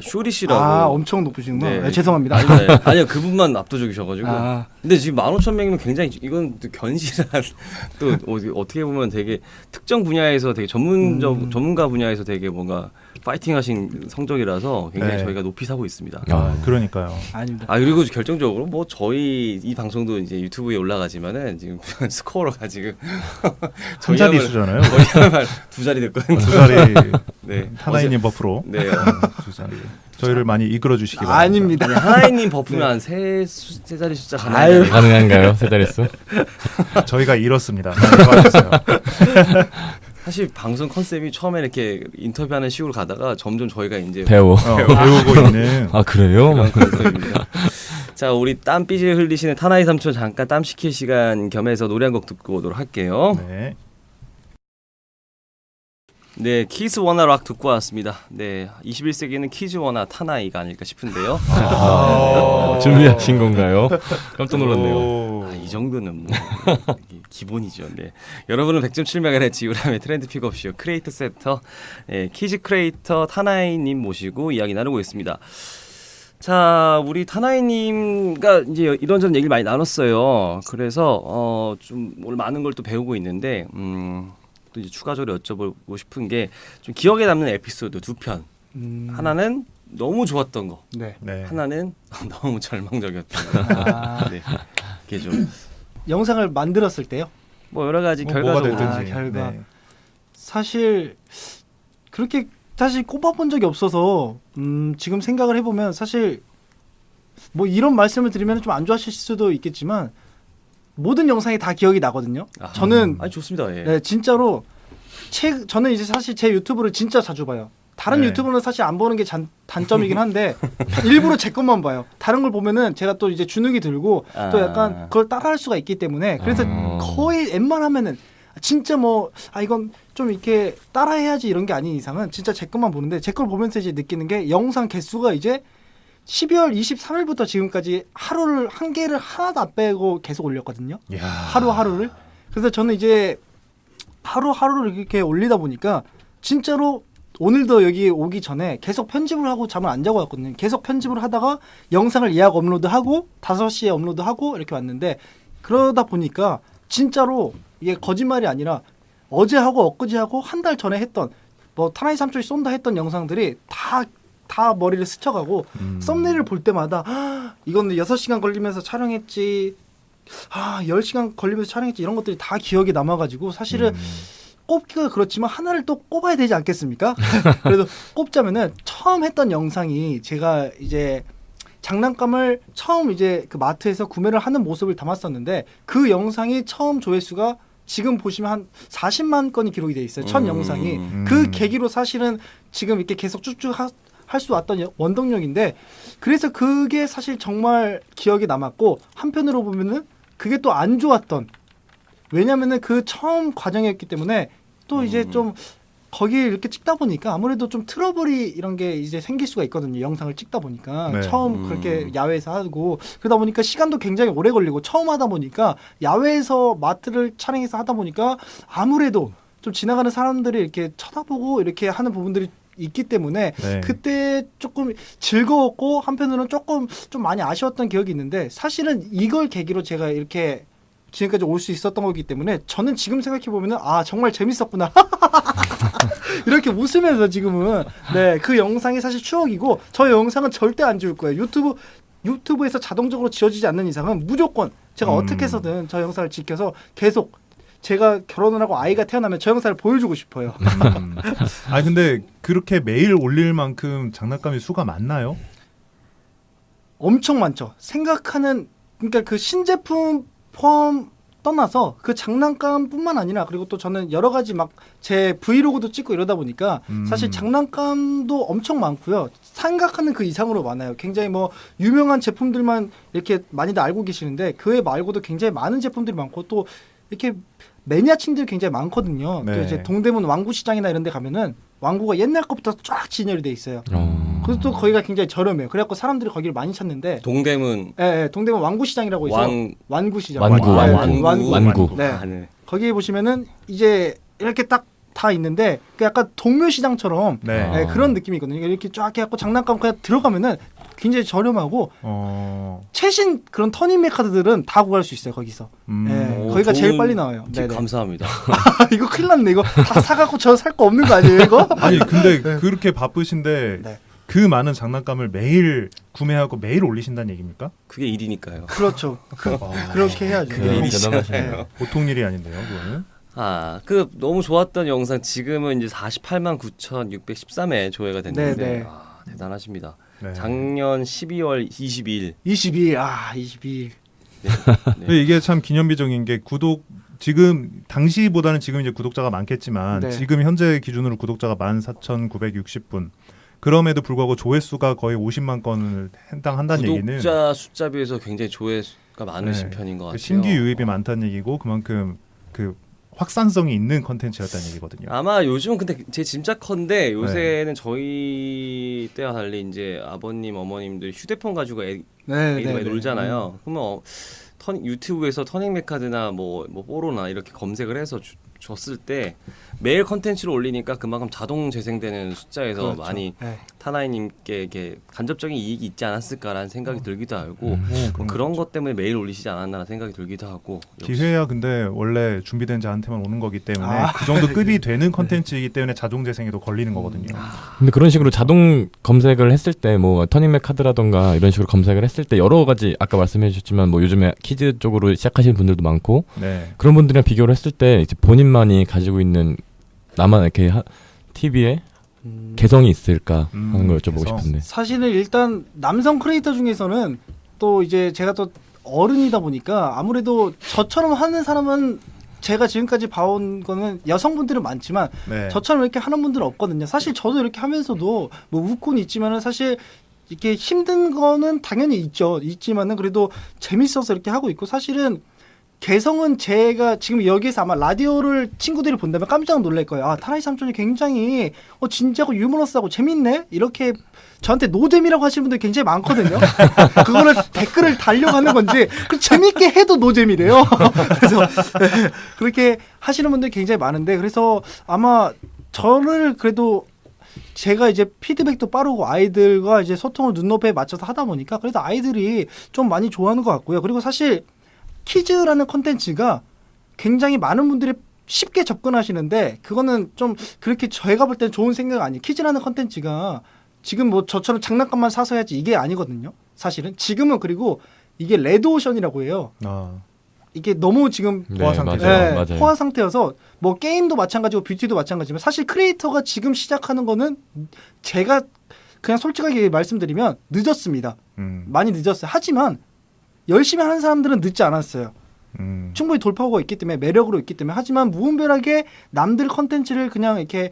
쇼리 씨라고. 엄청 높으시구나. 네. 네, 죄송합니다. 아니요 그분만 압도적이셔가지고. 아. 근데 지금 15,000명이면 굉장히 이건 또 견실한 또 어떻게 보면 되게 특정 분야에서 되게 전문가 분야에서 되게 뭔가 파이팅하신 성적이라서 굉장히 네. 저희가 높이 사고 있습니다. 그러니까요. 아닙니다. 그리고 결정적으로 뭐 저희 이 방송도 이제 유튜브에 올라가지만은 지금 스코어가 지금 한 자릿수잖아요. 거의 두 자리 됐거든요. 두 자리 네. 하나이님 버프로 네. 두 자리. 저희를 많이 이끌어 주시기 바랍니다. 아닙니다. 아니, 하나이님 버프면 한 세 자리 숫자 가능해요. 가능한가요? 세 자릿수? 저희가 이렇습니다. 많이 도와주세요. 사실 방송 컨셉이 처음에 이렇게 인터뷰하는 식으로 가다가 점점 저희가 이제 배워. 배우고 있는 아 그래요? 그런 컨셉입니다. 자, 우리 땀삐질 흘리시는 타나이 삼촌 잠깐 땀 식힐 시간 겸해서 노래 한 곡 듣고 오도록 할게요. 네. 네, 키즈 원화 락 듣고 왔습니다. 네, 21세기는 키즈 원화 타나이가 아닐까 싶은데요. 준비하신 건가요? 깜짝 놀랐네요. 오. 이 정도는 뭐 기본이죠. 네, 여러분은 100.7MHz 이후람의 트렌드 픽업쇼 크리에이터 센터 키즈 크리에이터 타나이님 모시고 이야기 나누고 있습니다. 자, 우리 타나이님과 이제 이런저런 얘기를 많이 나눴어요. 그래서 좀 오늘 많은 걸 또 배우고 있는데. 또 이제 추가적으로 여쭤보고 싶은 게 좀 기억에 남는 에피소드 두 편. 하나는 너무 좋았던 거. 네. 네. 하나는 너무 절망적이었던 거. 네. 이게 좀 영상을 만들었을 때요. 뭐 여러 가지 뭐가 결과적으로 됐든지. 결과. 네. 사실 그렇게 사실 꼽아본 적이 없어서 지금 생각을 해보면 사실 뭐 이런 말씀을 드리면 좀 안 좋아하실 수도 있겠지만 모든 영상이 다 기억이 나거든요. 저는 아니 좋습니다. 예. 네, 진짜로 저는 이제 사실 제 유튜브를 진짜 자주 봐요. 다른 네. 유튜브는 사실 안 보는 게 단점이긴 한데 일부러 제 것만 봐요. 다른 걸 보면은 제가 또 이제 주눅이 들고 또 약간 그걸 따라할 수가 있기 때문에 그래서 거의 웬만하면은 진짜 뭐 이건 좀 이렇게 따라해야지 이런 게 아닌 이상은 진짜 제 것만 보는데 제 걸 보면서 이제 느끼는 게 영상 개수가 이제 12월 23일부터 지금까지 하루를 한 개를 하나도 안 빼고 계속 올렸거든요. 이야. 하루하루를. 그래서 저는 이제 하루하루를 이렇게 올리다 보니까 진짜로 오늘도 여기 오기 전에 계속 편집을 하고 잠을 안 자고 왔거든요. 계속 편집을 하다가 영상을 예약 업로드하고 5시에 업로드하고 이렇게 왔는데 그러다 보니까 진짜로 이게 거짓말이 아니라 어제 하고 엊그제 하고 한 달 전에 했던 뭐 타나이 삼촌이 쏜다 했던 영상들이 다 머리를 스쳐가고 썸네일을 볼 때마다 이건 6시간 걸리면서 촬영했지 10시간 걸리면서 촬영했지 이런 것들이 다 기억에 남아가지고 사실은 꼽기가 그렇지만 하나를 또 꼽아야 되지 않겠습니까? 그래도 꼽자면은 처음 했던 영상이 제가 이제 장난감을 처음 이제 그 마트에서 구매를 하는 모습을 담았었는데 그 영상이 처음 조회수가 지금 보시면 한 40만 건이 기록이 돼 있어요. 첫 영상이. 그 계기로 사실은 지금 이렇게 계속 쭉쭉 할 수 왔던 원동력인데 그래서 그게 사실 정말 기억에 남았고 한편으로 보면은 그게 또 안 좋았던, 왜냐면은 그 처음 과정이었기 때문에 또 이제 좀 거기 이렇게 찍다 보니까 아무래도 좀 트러블이 이런 게 이제 생길 수가 있거든요. 영상을 찍다 보니까 네. 처음 그렇게 야외에서 하고 그러다 보니까 시간도 굉장히 오래 걸리고 처음 하다 보니까 야외에서 마트를 촬영해서 하다 보니까 아무래도 좀 지나가는 사람들이 이렇게 쳐다보고 이렇게 하는 부분들이 있기 때문에 네. 그때 조금 즐거웠고 한편으로는 조금 좀 많이 아쉬웠던 기억이 있는데 사실은 이걸 계기로 제가 이렇게 지금까지 올 수 있었던 거기 때문에 저는 지금 생각해 보면은 아 정말 재밌었구나 이렇게 웃으면서 지금은 네 그 영상이 사실 추억이고 저 영상은 절대 안 지울 거예요. 유튜브에서 자동적으로 지워지지 않는 이상은 무조건 제가 어떻게 해서든 저 영상을 지켜서 계속 제가 결혼을 하고 아이가 태어나면 저 영상을 보여주고 싶어요. 아 근데 그렇게 매일 올릴 만큼 장난감의 수가 많나요? 엄청 많죠. 생각하는 그러니까 그 신제품 포함 떠나서 그 장난감뿐만 아니라 그리고 또 저는 여러 가지 막 제 브이로그도 찍고 이러다 보니까 사실 장난감도 엄청 많고요. 생각하는 그 이상으로 많아요. 굉장히 뭐 유명한 제품들만 이렇게 많이들 알고 계시는데 그 외 말고도 굉장히 많은 제품들이 많고 또 이렇게 매니아층들이 굉장히 많거든요. 네. 또 이제 동대문 왕구시장이나 이런 데 가면은 왕구가 옛날 것부터 쫙 진열이 돼 있어요. 그래서 또 거기가 굉장히 저렴해요. 그래갖고 사람들이 거기를 많이 찾는데 동대문 예, 동대문 왕구시장이라고 있어. 완구시장. 완구. 네. 아, 네. 거기에 보시면은 이제 이렇게 딱 다 있는데 그 약간 동묘시장처럼 네. 예, 그런 느낌이거든요. 이렇게 쫙 해갖고 장난감 그냥 들어가면은 굉장히 저렴하고 최신 그런 터닝맥 카드들은 다 구할 수 있어요 거기서. 예, 오, 거기가 제일 좋은 빨리 나와요. 팁 네네. 감사합니다. 이거 큰일 났네. 이거 다 사갖고 저 살 거 없는 거 아니에요 이거? 아니 근데 그렇게 바쁘신데 네. 그 많은 장난감을 매일 구매하고 매일 올리신다는 얘기입니까? 그게 일이니까요. 그렇죠. 그렇게 해야죠. 그게 네. 대단하시네요. 보통 일이 아닌데요, 그거는. 아, 그 너무 좋았던 영상 지금은 이제 48만 9,613회 조회가 됐는데 네, 네. 아, 대단하십니다. 네. 작년 12월 22일 22일. 아, 22일. 근데 이게 참 기념비적인 게 지금 당시보다는 지금 이제 구독자가 많겠지만 네. 지금 현재 기준으로 구독자가 14,960분. 그럼에도 불구하고 조회수가 거의 50만 건을 해당한다는 얘기는 구독자 숫자 비해서 굉장히 조회수가 많으신 네. 편인 것 같아요. 그 신규 유입이 많다는 얘기고 그만큼 그 확산성이 있는 컨텐츠였다는 얘기거든요. 아마 요즘은 근데 제 짐작컨대 요새는 저희 때와 달리 이제 아버님 어머님들 휴대폰 가지고 애들 많이 놀잖아요. 그러면 유튜브에서 터닝메카드나 뭐 뽀로나 이렇게 검색을 해서 줬을 때 매일 컨텐츠를 올리니까 그만큼 자동 재생되는 숫자에서 그렇죠. 많이 네. 타나이님께 이렇게 간접적인 이익이 있지 않았을까라는 생각이 들기도 하고 그럼 그런 것 때문에 매일 올리시지 않았나라는 생각이 들기도 하고 기회야 근데 원래 준비된 자한테만 오는 거기 때문에 그 정도 급이 되는 컨텐츠이기 때문에 자동 재생에도 걸리는 거거든요. 근데 그런 식으로 자동 검색을 했을 때 뭐 터닝맥 카드라던가 이런 식으로 검색을 했을 때 여러 가지 아까 말씀해 주셨지만 뭐 요즘에 키즈 쪽으로 시작하시는 분들도 많고 네. 그런 분들이랑 비교를 했을 때 이제 본인만이 가지고 있는 나만 이렇게 TV에 개성이 있을까 하는 걸 여쭤보고 개성. 싶은데. 사실은 일단 남성 크리에이터 중에서는 또 이제 제가 또 어른이다 보니까 아무래도 저처럼 하는 사람은 제가 지금까지 봐온 거는 여성분들은 많지만 네. 저처럼 이렇게 하는 분들은 없거든요. 사실 저도 이렇게 하면서도 뭐 웃고는 있지만은 사실 이렇게 힘든 거는 당연히 있지만은 그래도 재밌어서 이렇게 하고 있고 사실은 개성은 제가 지금 여기에서 아마 라디오를 친구들이 본다면 깜짝 놀랄 거예요. 아, 타나이 삼촌이 굉장히 진지하고 유머러스하고 재밌네? 이렇게 저한테 노잼이라고 하시는 분들이 굉장히 많거든요. 그거를 댓글을 달려가는 건지 재밌게 해도 노잼이래요. 그래서 그렇게 하시는 분들이 굉장히 많은데 그래서 아마 저를 그래도 제가 이제 피드백도 빠르고 아이들과 이제 소통을 눈높이에 맞춰서 하다 보니까 그래도 아이들이 좀 많이 좋아하는 것 같고요. 그리고 사실 키즈라는 콘텐츠가 굉장히 많은 분들이 쉽게 접근하시는데 그거는 좀 그렇게 저희가 볼 때는 좋은 생각 아니에요. 키즈라는 콘텐츠가 지금 뭐 저처럼 장난감만 사서 해야지 이게 아니거든요. 사실은 지금은 그리고 이게 레드오션이라고 해요. 이게 너무 지금 포화 상태죠. 맞아요. 포화 상태여서 뭐 게임도 마찬가지고 뷰티도 마찬가지지만 사실 크리에이터가 지금 시작하는 거는 제가 그냥 솔직하게 말씀드리면 늦었습니다. 많이 늦었어요. 하지만 열심히 하는 사람들은 늦지 않았어요. 충분히 돌파구가 있기 때문에 매력으로 있기 때문에 하지만 무분별하게 남들 컨텐츠를 그냥 이렇게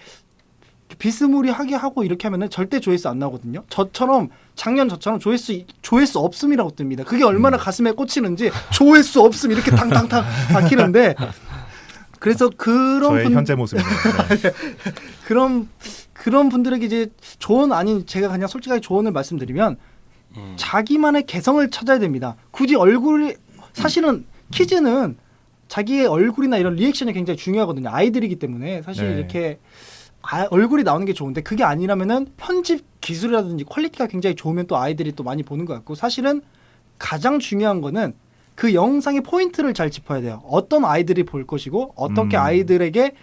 비스무리하게 하고 이렇게 하면은 절대 조회수 안 나오거든요. 작년 저처럼 조회수 없음이라고 뜹니다. 그게 얼마나 가슴에 꽂히는지 조회수 없음 이렇게 탕탕탕 박히는데 그래서 저의 현재 모습입니다. 네. 그런 분들에게 이제 조언 아닌 제가 그냥 솔직하게 조언을 말씀드리면 자기만의 개성을 찾아야 됩니다. 굳이 얼굴이 사실은 키즈는 자기의 얼굴이나 이런 리액션이 굉장히 중요하거든요. 아이들이기 때문에 사실 네. 이렇게 얼굴이 나오는 게 좋은데 그게 아니라면은 편집 기술이라든지 퀄리티가 굉장히 좋으면 또 아이들이 또 많이 보는 것 같고 사실은 가장 중요한 거는 그 영상의 포인트를 잘 짚어야 돼요. 어떤 아이들이 볼 것이고 어떻게 아이들에게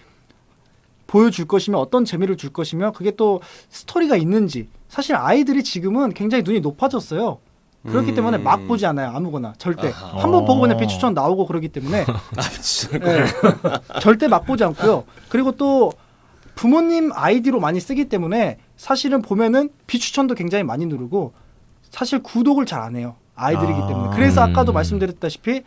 보여줄 것이며 어떤 재미를 줄 것이며 그게 또 스토리가 있는지 사실 아이들이 지금은 굉장히 눈이 높아졌어요. 그렇기 때문에 막 보지 않아요. 아무거나 절대. 아하. 한번 보고 그냥 비추천 나오고 그러기 때문에 네, 절대 막 보지 않고요. 그리고 또 부모님 아이디로 많이 쓰기 때문에 사실은 보면은 비추천도 굉장히 많이 누르고 사실 구독을 잘 안 해요. 아이들이기 때문에. 그래서 아까도 말씀드렸다시피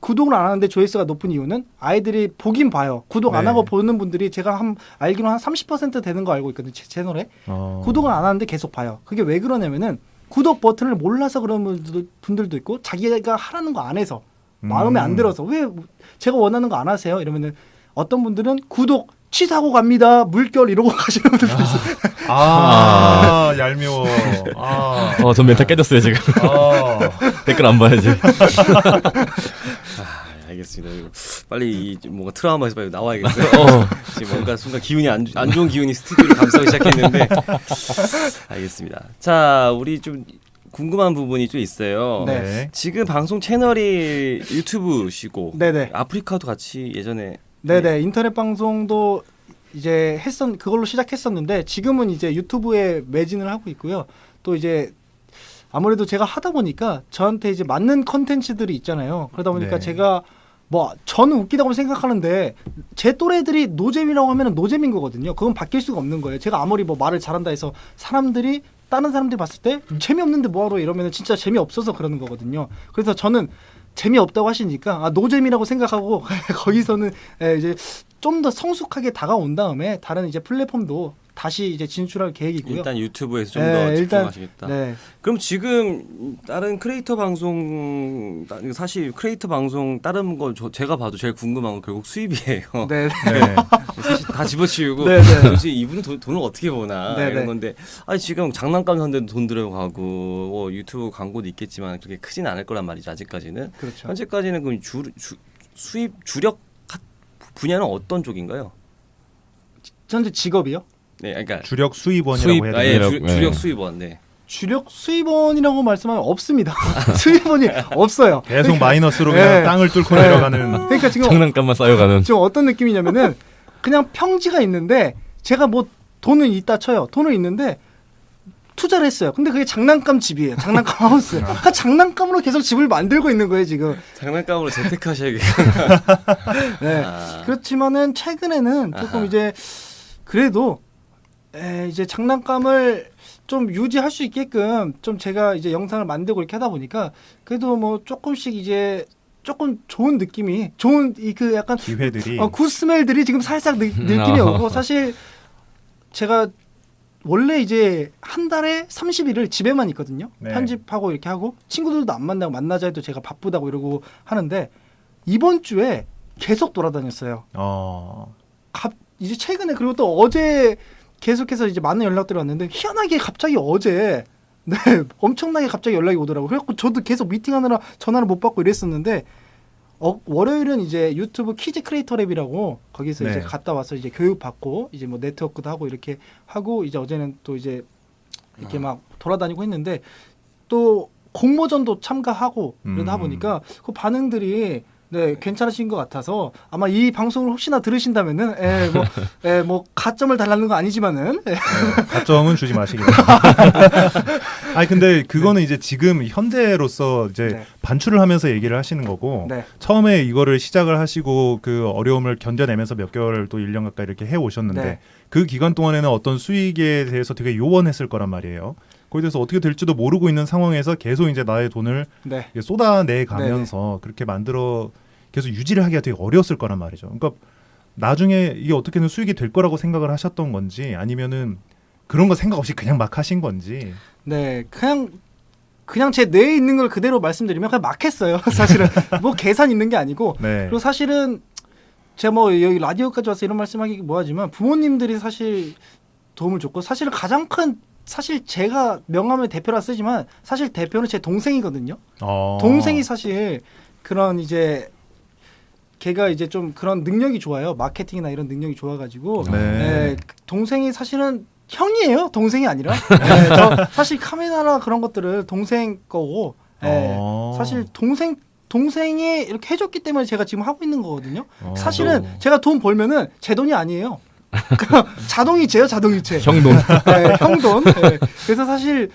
구독을 안 하는데 조회수가 높은 이유는 아이들이 보긴 봐요. 구독 안 네. 하고 보는 분들이 제가 알기로는 한 30% 되는 거 알고 있거든요. 제 채널에. 구독을 안 하는데 계속 봐요. 그게 왜 그러냐면은 구독 버튼을 몰라서 그런 분들도 있고 자기가 하라는 거 안 해서 마음에 안 들어서 왜 제가 원하는 거 안 하세요? 이러면은 어떤 분들은 구독 취소하고 갑니다. 물결 이러고 가시는 분들도 있어요. 얄미워. 전 멘탈 깨졌어요 지금. 댓글 안 봐야지. 알겠습니다. 이거 빨리 이 뭔가 트라우마에서 빨리 나와야겠어요. 지금 뭔가 순간 기운이 안 좋은 기운이 스튜디오를 감싸기 시작했는데 알겠습니다. 자, 우리 좀 궁금한 부분이 좀 있어요. 네. 지금 방송 채널이 유튜브시고 네네. 아프리카도 같이 예전에 네네. 인터넷 방송도 이제 그걸로 시작했었는데 지금은 이제 유튜브에 매진을 하고 있고요. 또 이제 아무래도 제가 하다 보니까 저한테 이제 맞는 컨텐츠들이 있잖아요. 그러다 보니까 네. 제가 저는 웃기다고 생각하는데 제 또래들이 노잼이라고 하면 노잼인 거거든요. 그건 바뀔 수가 없는 거예요. 제가 아무리 말을 잘한다 해서 다른 사람들이 봤을 때 재미없는데 뭐하러 이러면 진짜 재미없어서 그러는 거거든요. 그래서 저는 재미없다고 하시니까 노잼이라고 생각하고 거기서는 이제 좀 더 성숙하게 다가온 다음에 다른 이제 플랫폼도 다시 이제 진출할 계획이고요. 일단 유튜브에서 좀 더 집중하시겠다. 네. 그럼 지금 다른 크리에이터 방송 사실 크리에이터 방송 다른 거 제가 봐도 제일 궁금한 건 결국 수입이에요. 네. 네. 사실 다 집어치우고 네, 네. 도대체 이분은 돈을 어떻게 버나 네, 이런 네. 건데 지금 장난감 사는데도 돈 들어가고 유튜브 광고도 있겠지만 그렇게 크진 않을 거란 말이죠. 아직까지는. 그렇죠. 현재까지는 그럼 수입 주력 분야는 어떤 쪽인가요? 현재 직업이요? 네, 그러니까 주력 수입원이라고 해야 되나요? 주력 수입원. 네. 주력 수입원이라고 말씀하면 없습니다. 수입원이 없어요. 계속 마이너스로 그냥 네. 땅을 뚫고 네. 내려가는. 그러니까 지금 장난감만 쌓여가는. 지금 어떤 느낌이냐면은 그냥 평지가 있는데 제가 돈은 있다 쳐요. 돈은 있는데 투자를 했어요. 근데 그게 장난감 집이에요. 장난감 하우스. 그러니까 장난감으로 계속 집을 만들고 있는 거예요, 지금. 장난감으로 재테크하셔야겠. 네. 그렇지만은 최근에는 조금 아하. 이제 그래도 이제 장난감을 좀 유지할 수 있게끔 좀 제가 이제 영상을 만들고 이렇게 하다 보니까 그래도 조금씩 이제 조금 좋은 느낌이 좋은 그 약간 기회들이. 굿스멜들이 지금 살짝 느낌이 오고 사실 제가 원래 이제 한 달에 30일을 집에만 있거든요. 네. 편집하고 이렇게 하고 친구들도 안 만나고 만나자 해도 제가 바쁘다고 이러고 하는데 이번 주에 계속 돌아다녔어요. 이제 최근에 그리고 또 어제 계속해서 이제 많은 연락들이 왔는데 희한하게 갑자기 어제 엄청나게 갑자기 연락이 오더라고요. 그래갖고 저도 계속 미팅하느라 전화를 못 받고 이랬었는데 월요일은 이제 유튜브 키즈 크리에이터 랩이라고 거기서 네. 이제 갔다 와서 이제 교육 받고 이제 네트워크도 하고 이렇게 하고 이제 어제는 또 이제 이렇게 막 돌아다니고 했는데 또 공모전도 참가하고 이러다 보니까 그 반응들이 괜찮으신 것 같아서 아마 이 방송을 혹시나 들으신다면은 가점을 달라는 거 아니지만은 가점은 주지 마시기 바랍니다. 근데 그거는 이제 지금 현재로서 이제 반출을 하면서 얘기를 하시는 거고 처음에 이거를 시작을 하시고 그 어려움을 견뎌내면서 몇 개월 또 1년 가까이 이렇게 해 오셨는데 그 기간 동안에는 어떤 수익에 대해서 되게 요원했을 거란 말이에요. 거기에 대해서 어떻게 될지도 모르고 있는 상황에서 계속 이제 나의 돈을 쏟아내 가면서 그렇게 만들어 계속 유지를 하기가 되게 어려웠을 거란 말이죠. 그러니까 나중에 이게 어떻게든 수익이 될 거라고 생각을 하셨던 건지 아니면은 그런 거 생각 없이 그냥 막 하신 건지. 네, 그냥 제 뇌에 있는 걸 그대로 말씀드리면 그냥 막 했어요. 사실은 뭐 계산 있는 게 아니고. 네. 그리고 사실은 제가 뭐 여기 라디오까지 와서 이런 말씀하기 뭐하지만 부모님들이 사실 도움을 줬고 사실은 가장 큰 사실 제가 명함을 대표라 쓰지만 사실 대표는 제 동생이거든요. 동생이 사실 그런 이제 걔가 이제 좀 그런 능력이 좋아요. 마케팅이나 이런 능력이 좋아가지고 네. 동생이 사실은 형이에요. 동생이 아니라. 네, 저 사실 카메라나 그런 것들을 동생 거고 사실 동생이 이렇게 해줬기 때문에 제가 지금 하고 있는 거거든요. 사실은 제가 돈 벌면은 제 돈이 아니에요. 자동이체요, 자동이체. 형돈. 네, 형돈. 네. 그래서 사실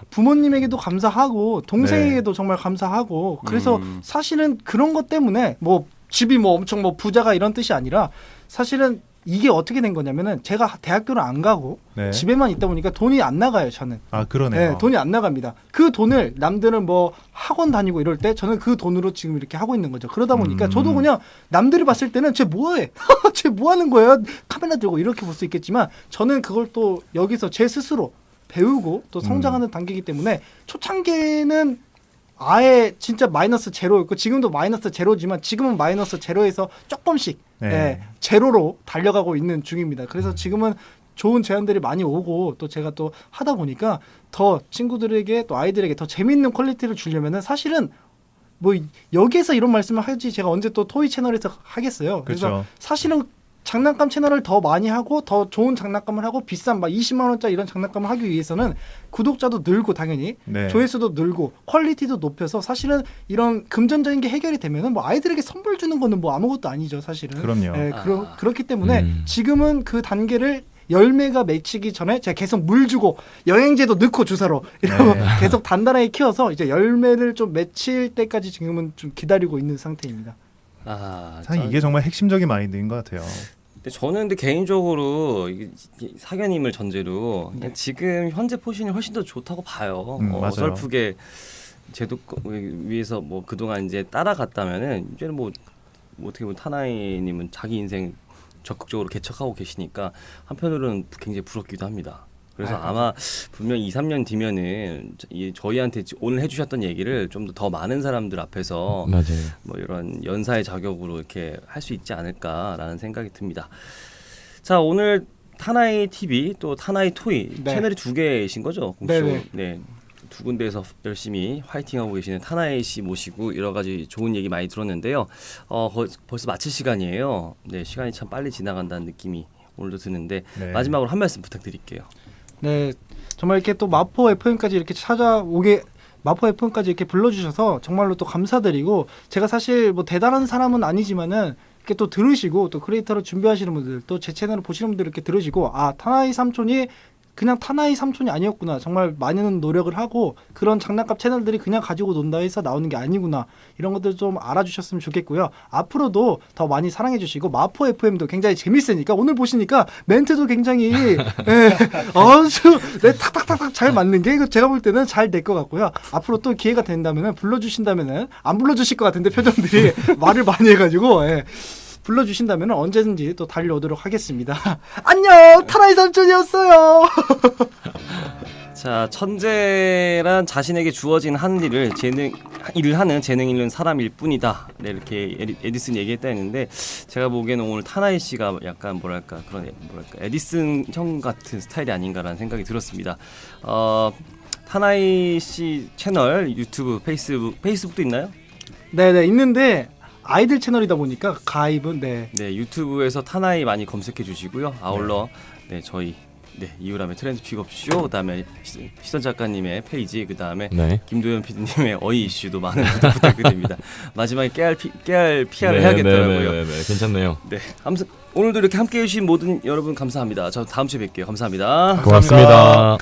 부모님에게도 감사하고 동생에게도 정말 감사하고 그래서 사실은 그런 것 때문에 뭐 집이 뭐 엄청 뭐 부자가 이런 뜻이 아니라 사실은 이게 어떻게 된 거냐면은 제가 대학교를 안 가고 네. 집에만 있다 보니까 돈이 안 나가요, 저는. 아, 그러네요. 네, 돈이 안 나갑니다. 그 돈을 남들은 뭐 학원 다니고 이럴 때 저는 그 돈으로 지금 이렇게 하고 있는 거죠. 그러다 보니까 저도 그냥 남들이 봤을 때는 쟤 뭐해? 쟤 뭐 하는 거예요? 카메라 들고 이렇게 볼 수 있겠지만 저는 그걸 또 여기서 제 스스로 배우고 또 성장하는 단계이기 때문에 초창기에는 아예 진짜 마이너스 제로였고 지금도 마이너스 제로지만 지금은 마이너스 제로에서 조금씩 제로로 달려가고 있는 중입니다. 그래서 지금은 좋은 제안들이 많이 오고 또 제가 또 하다 보니까 더 친구들에게 또 아이들에게 더 재밌는 퀄리티를 주려면은 사실은 뭐 여기에서 이런 말씀을 하지 제가 언제 또 토이 채널에서 하겠어요. 그래서 그렇죠. 사실은 장난감 채널을 더 많이 하고 더 좋은 장난감을 하고 비싼 막 20만 원짜리 이런 장난감을 하기 위해서는 구독자도 늘고 당연히 조회수도 늘고 퀄리티도 높여서 사실은 이런 금전적인 게 해결이 되면은 뭐 아이들에게 선물 주는 거는 뭐 아무것도 아니죠, 사실은. 그럼요. 네, 그렇기 때문에 지금은 그 단계를 열매가 맺히기 전에 제가 계속 물 주고 여행제도 넣고 주사로 이러고 계속 단단하게 키워서 이제 열매를 좀 맺힐 때까지 지금은 좀 기다리고 있는 상태입니다. 사실 이게 정말 핵심적인 마인드인 것 같아요. 근데 저는 근데 개인적으로 사견님을 전제로 그냥 지금 현재 포지션이 훨씬 더 좋다고 봐요. 맞아요. 어설프게 제도 위에서 뭐 그동안 이제 따라갔다면은 이제는 뭐 어떻게 보면 타나이님은 자기 인생 적극적으로 개척하고 계시니까 한편으로는 굉장히 부럽기도 합니다. 그래서 아마 분명 2, 3년 뒤면은 저희한테 오늘 해주셨던 얘기를 좀 더 많은 사람들 앞에서 맞아요. 뭐 이런 연사의 자격으로 이렇게 할 수 있지 않을까라는 생각이 듭니다. 자, 오늘 타나이 TV 또 타나이 토이 채널이 2개이신 거죠? 네네. 네. 두 군데에서 열심히 화이팅하고 계시는 타나이 씨 모시고 여러 가지 좋은 얘기 많이 들었는데요. 벌써 마칠 시간이에요. 네, 시간이 참 빨리 지나간다는 느낌이 오늘도 드는데 마지막으로 한 말씀 부탁드릴게요. 네, 정말 이렇게 또 마포 FM까지 이렇게 마포 FM까지 이렇게 불러주셔서 정말로 또 감사드리고 제가 사실 뭐 대단한 사람은 아니지만은 이렇게 또 들으시고 또 크리에이터로 준비하시는 분들 또 제 채널을 보시는 분들 이렇게 들으시고 타나이 삼촌이 그냥 타나이 삼촌이 아니었구나. 정말 많은 노력을 하고 그런 장난감 채널들이 그냥 가지고 논다 해서 나오는 게 아니구나. 이런 것들 좀 알아주셨으면 좋겠고요. 앞으로도 더 많이 사랑해 주시고 마포 FM도 굉장히 재밌으니까 오늘 보시니까 멘트도 굉장히 아주 탁탁탁탁 잘 맞는 게 제가 볼 때는 잘 될 것 같고요. 앞으로 또 기회가 된다면 불러주신다면 안 불러주실 것 같은데 표정들이 말을 많이 해가지고 불러주신다면 언제든지 또 달려오도록 하겠습니다. 안녕! 타나이 삼촌이었어요! 자, 천재란 자신에게 주어진 한 일을 일을 하는 재능 있는 사람일 뿐이다. 네, 이렇게 에디슨 얘기했다 했는데 제가 보기에는 오늘 타나이 씨가 약간 에디슨 형 같은 스타일이 아닌가라는 생각이 들었습니다. 타나이 씨 채널 유튜브, 페이스북도 있나요? 네네, 있는데 아이들 채널이다 보니까 가입은 네, 유튜브에서 타나이 많이 검색해 주시고요. 아울러 저희 이유람의 트렌드 픽업쇼, 그다음에 시선 작가님의 페이지, 그다음에 김도현 PD님의 어이 이슈도 많은 구독 부탁드립니다. 마지막에 깨알 PR을 해야겠더라고요. 네, 괜찮네요. 네, 아무튼 오늘도 이렇게 함께해 주신 모든 여러분 감사합니다. 저 다음 주에 뵐게요. 감사합니다. 고맙습니다.